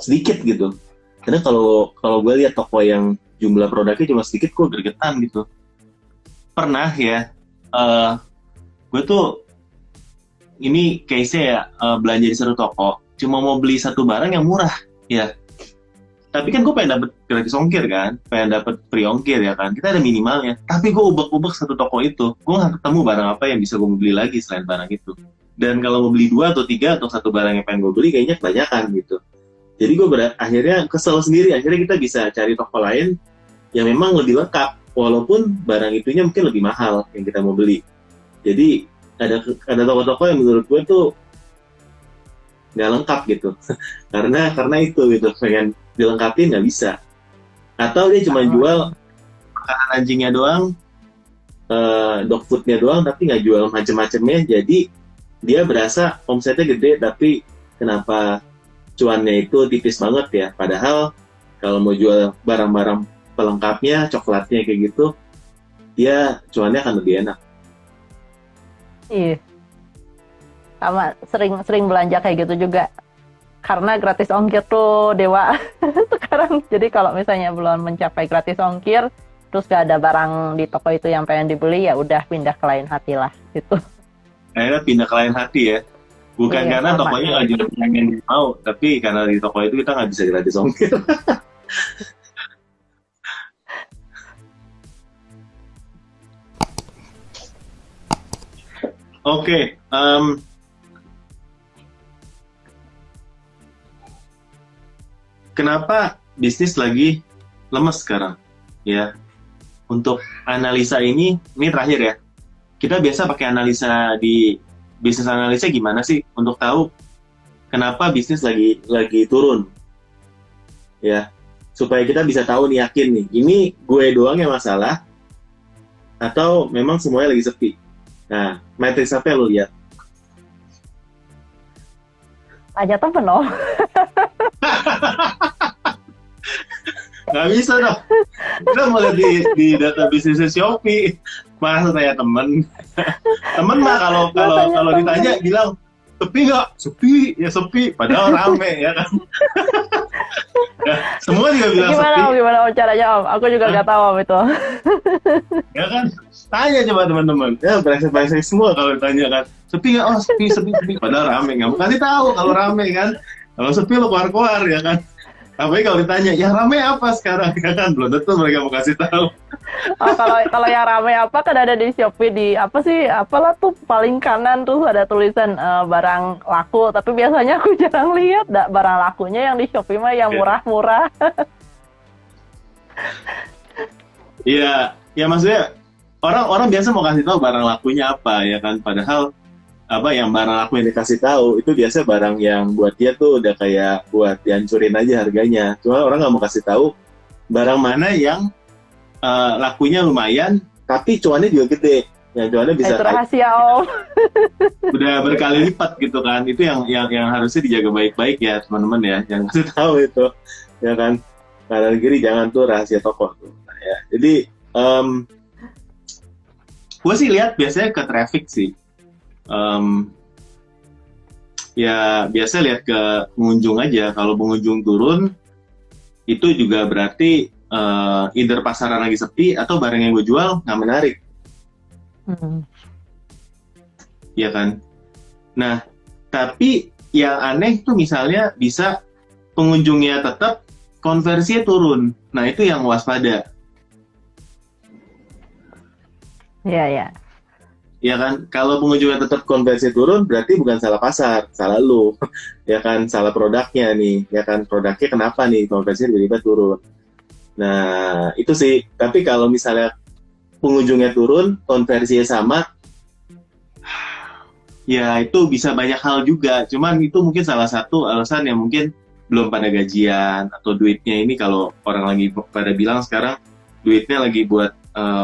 sedikit gitu. Karena kalau gue lihat toko yang jumlah produknya cuma sedikit, gue gregetan gitu. Pernah ya, gue tuh ini case-nya ya, belanja di satu toko, cuma mau beli satu barang yang murah, ya. Tapi kan gue pengen dapet gratis ongkir kan, pengen dapet free ongkir ya kan, kita ada minimalnya. Tapi gue ubek-ubek satu toko itu, gue nggak ketemu barang apa yang bisa gue beli lagi selain barang itu. Dan kalau mau beli 2 atau 3 atau satu barang yang pengen gue beli, kayaknya kebanyakan gitu. Jadi gue akhirnya kesel sendiri, akhirnya kita bisa cari toko lain yang memang lebih lengkap, walaupun barang itunya mungkin lebih mahal yang kita mau beli. Jadi ada toko-toko yang menurut gue tuh nggak lengkap gitu, karena itu gitu, pengen dilengkapin nggak bisa, atau dia cuma jual makanan anjingnya doang, dog foodnya doang, tapi nggak jual macem-macemnya. Jadi dia berasa omsetnya gede, tapi kenapa cuannya itu tipis banget ya, padahal kalau mau jual barang-barang pelengkapnya, coklatnya kayak gitu, dia cuannya akan lebih enak. Iya. Sama sering belanja kayak gitu juga. Karena gratis ongkir tuh dewa sekarang. Jadi kalau misalnya belum mencapai gratis ongkir, terus gak ada barang di toko itu yang pengen dibeli, ya udah pindah ke lain hati lah gitu. Akhirnya pindah ke lain hati ya. Bukan Iya, karena sama. tokonya nggak jual yang mau, tapi karena di toko itu kita nggak bisa gratis ongkir. Oke, kenapa bisnis lagi lemes sekarang? Ya, untuk analisa ini terakhir ya. Kita biasa pakai analisa di bisnis analisa gimana sih untuk tahu kenapa bisnis lagi turun? Ya, supaya kita bisa tahu nih, yakin nih, ini gue doang yang masalah atau memang semuanya lagi sepi. Nah, matriks apa yang lo lihat? Aja temen loh. Nggak bisa dong. Kita mau lihat di data bisnisnya Shopee. Masa saya temen mah kalau ditanya bilang sepi nggak? Sepi, ya sepi. Padahal rame ya kan. Ya, semua juga bilang sepi. Gimana om caranya om? Aku juga nggak tahu om itu. Ya kan? Tanya coba teman-teman. Ya brengsek semua kalau ditanya kan. Sepi nggak? Oh sepi. Padahal rame. Nggak mungkin tahu kalau rame kan. Kalau sepi lo keluar ya kan. Apalagi kalau ditanya, yang rame apa sekarang? Ya kan belum tentu mereka mau kasih tahu. Oh, kalau yang ramai apa kan ada di Shopee di apa sih? Apalah tuh paling kanan tuh ada tulisan barang laku, tapi biasanya aku jarang lihat barang lakunya yang di Shopee mah yang Ya. murah-murah. Iya, ya maksudnya orang-orang biasa mau kasih tahu barang lakunya apa ya kan, padahal apa yang barang laku yang dikasih tahu itu biasa barang yang buat dia tuh udah kayak buat dihancurin aja harganya. Cuma orang nggak mau kasih tahu barang mana yang lakunya lumayan tapi cuannya juga gede. Ya cuannya Nah, bisa itu kayak rahasia Om. udah berkali lipat gitu kan. Itu yang harusnya dijaga baik-baik ya teman-teman ya. Jangan kasih tahu itu ya kan. Kanan kiri jangan tuh rahasia toko tuh. Nah, ya. Jadi gue sih lihat biasanya ke traffic sih. Em, Ya biasa lihat ke pengunjung aja. Kalau pengunjung turun, itu juga berarti either pasaran lagi sepi atau barang yang gue jual nggak menarik, Hmm. ya kan? Nah, tapi yang aneh tuh misalnya bisa pengunjungnya tetap, konversinya turun. Nah, itu yang waspada, Iya, ya. ya kan? Kalau pengunjungnya tetap konversi turun, berarti bukan salah pasar, salah lu, ya kan? Salah produknya nih, ya kan? Produknya kenapa nih konversinya tiba-tiba turun? Nah, itu sih. Tapi kalau misalnya pengunjungnya turun, konversinya sama, ya itu bisa banyak hal juga. Cuman itu mungkin salah satu alasan yang mungkin belum pada gajian atau duitnya ini kalau orang lagi pada bilang sekarang duitnya lagi buat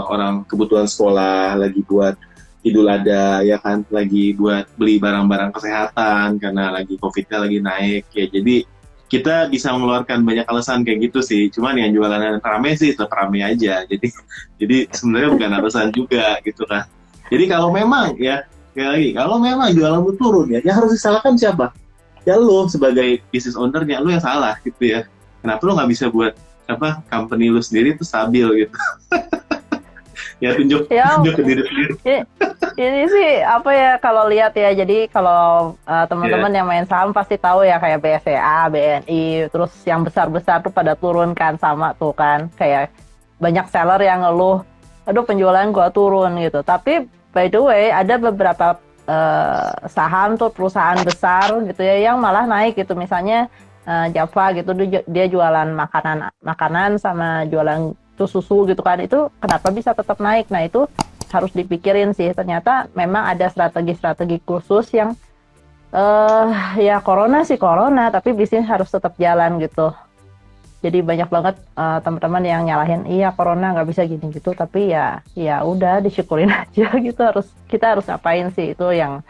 orang kebutuhan sekolah, lagi buat Idul Adha, ya kan, lagi buat beli barang-barang kesehatan karena lagi COVID-nya lagi naik. Ya jadi kita bisa mengeluarkan banyak alasan kayak gitu sih. Cuman yang jualan rame sih tetap rame aja. Jadi sebenarnya bukan alasan juga gitu kan. Jadi kalau memang ya sekali lagi, kalau memang jualanmu turun ya, yang harus disalahkan siapa? Ya lu sebagai business owner-nya, lu yang salah gitu ya. Kenapa lu nggak bisa buat apa company lu sendiri tuh stabil gitu? Ya tunjuk Ya, tunjuk ke diri sendiri. i- ini sih apa ya kalau lihat ya. Jadi kalau Ya. teman-teman yang main saham pasti tahu ya kayak BCA, BNI, terus yang besar-besar tuh pada turun kan sama tuh kan. Kayak banyak seller yang ngeluh, aduh penjualan gua turun gitu. Tapi by the way ada beberapa saham tuh perusahaan besar gitu ya yang malah naik gitu. Misalnya Java gitu dia jualan makanan sama jualan tuh susu gitu kan. Itu kenapa bisa tetap naik? Nah, itu harus dipikirin sih. Ternyata memang ada strategi-strategi khusus yang ya corona sih corona, tapi bisnis harus tetap jalan gitu. Jadi banyak banget teman-teman yang nyalahin, iya corona nggak bisa gini gitu, tapi ya udah disyukurin aja gitu. Kita harus ngapain sih itu yang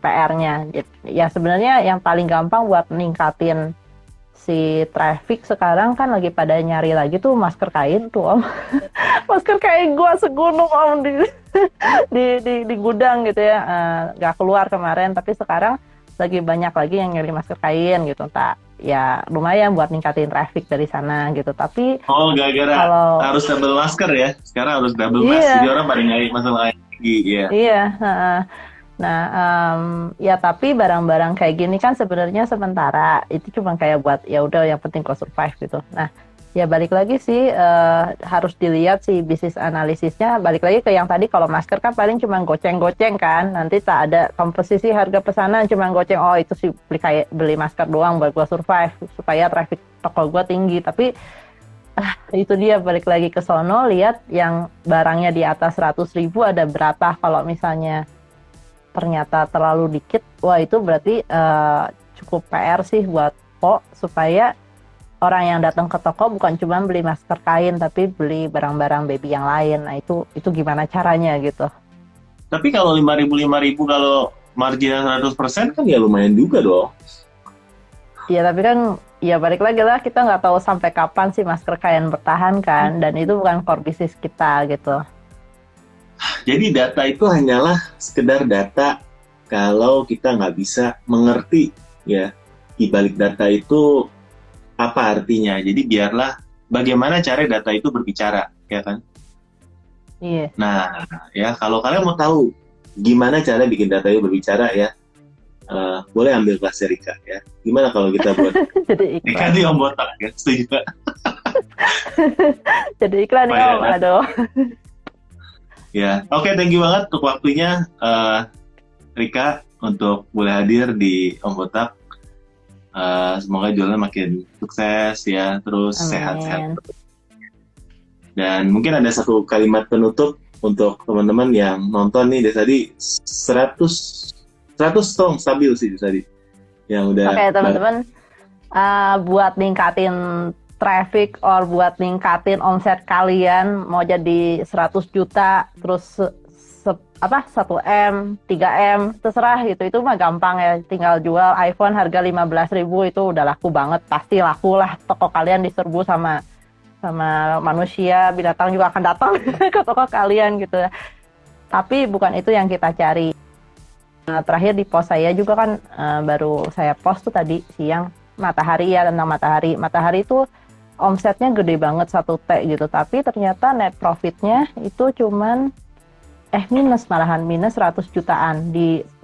PR-nya. Ya sebenarnya yang paling gampang buat ningkatin si traffic sekarang kan lagi pada nyari lagi tuh masker kain tuh Om. Masker kain gua segunung Om di gudang gitu ya. Nggak keluar kemarin, tapi sekarang lagi banyak lagi yang nyari masker kain gitu. Tak ya lumayan buat ningkatin traffic dari sana gitu. Tapi Oh, gara-gara kalau harus double masker ya. Sekarang harus double mask, iya jadi orang pada nyari masalah lagi. Iya. iya nah ya tapi barang-barang kayak gini kan sebenarnya sementara itu cuma kayak buat ya udah yang penting kau survive gitu. Nah ya balik lagi sih harus dilihat sih bisnis analisisnya. Balik lagi ke yang tadi, kalau masker kan paling cuma goceng-goceng kan, nanti tak ada komposisi harga pesanan, cuma goceng, oh itu sih beli masker doang buat gua survive supaya traffic toko gua tinggi. Tapi itu dia balik lagi ke sono, lihat yang barangnya di atas 100.000 ada berapa. Kalau misalnya ternyata terlalu dikit, wah itu berarti cukup PR sih buat supaya orang yang datang ke toko bukan cuma beli masker kain tapi beli barang-barang baby yang lain. Nah itu gimana caranya gitu. Tapi kalau 5.000 kalau marginnya 100% kan ya lumayan juga dong. Ya tapi kan ya balik lagi lah, kita nggak tahu sampai kapan sih masker kain bertahan kan, dan itu bukan core bisnis kita gitu. Jadi data itu hanyalah sekedar data kalau kita nggak bisa mengerti ya di balik data itu apa artinya. Jadi biarlah bagaimana cara data itu berbicara, ya kan? Iya. Nah, ya kalau kalian mau tahu gimana cara bikin data itu berbicara ya, boleh ambil kelasnya Rika ya. Gimana kalau kita buat Jadi Rika iklan. di Om Botak ya? Setuju nggak? Jadi iklan Oh, ya, ya, Om. kan? Aduh. Ya, oke, thank you banget untuk waktunya Rika untuk boleh hadir di Om Botak. Semoga jualan makin sukses ya, terus sehat-sehat. Amin. Dan mungkin ada satu kalimat penutup untuk teman-teman yang nonton nih dari tadi 100 strong stabil sih tadi yang udah. Oke, teman-teman, buat ningkatin traffic or buat ningkatin omset kalian mau jadi 100 juta terus 1M, 3M, terserah gitu. Itu mah gampang ya, tinggal jual iPhone harga 15.000 itu udah laku banget, pasti laku lah. Toko kalian diserbu sama manusia, binatang juga akan datang ke toko kalian gitu. Tapi bukan itu yang kita cari. Terakhir di post saya juga kan baru saya post tuh tadi siang matahari ya, tentang matahari. Matahari itu omsetnya gede banget 1T gitu, tapi ternyata net profitnya itu cuman minus 100 jutaan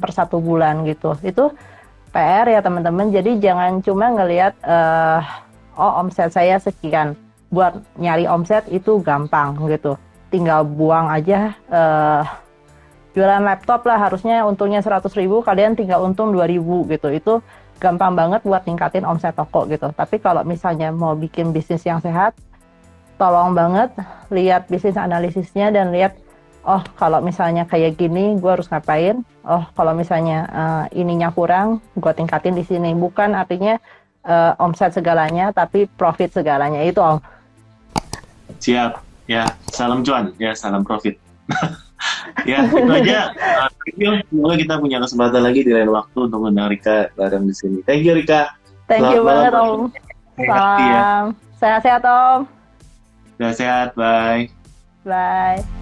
per 1 bulan gitu. Itu PR ya teman-teman. Jadi jangan cuma ngelihat omset saya sekian. Buat nyari omset itu gampang gitu. Tinggal buang aja jualan laptop lah, harusnya untungnya 100.000, kalian tinggal untung 2.000 gitu. Itu gampang banget buat ningkatin omset toko gitu. Tapi kalau misalnya mau bikin bisnis yang sehat, tolong banget lihat bisnis analisisnya dan lihat, oh kalau misalnya kayak gini gue harus ngapain, oh kalau misalnya ininya kurang gue tingkatin di sini. Bukan artinya omset segalanya tapi profit segalanya, itu Om. Siap ya, salam cuan ya, salam profit. Ya itu aja. Thank you. Semoga kita punya kesempatan lagi di lain waktu untuk mengundang Rika bareng di sini. Thank you Rika. Thank you banget Om. Sehat ya. Salam, sehat-sehat Om. Sehat, bye. Bye.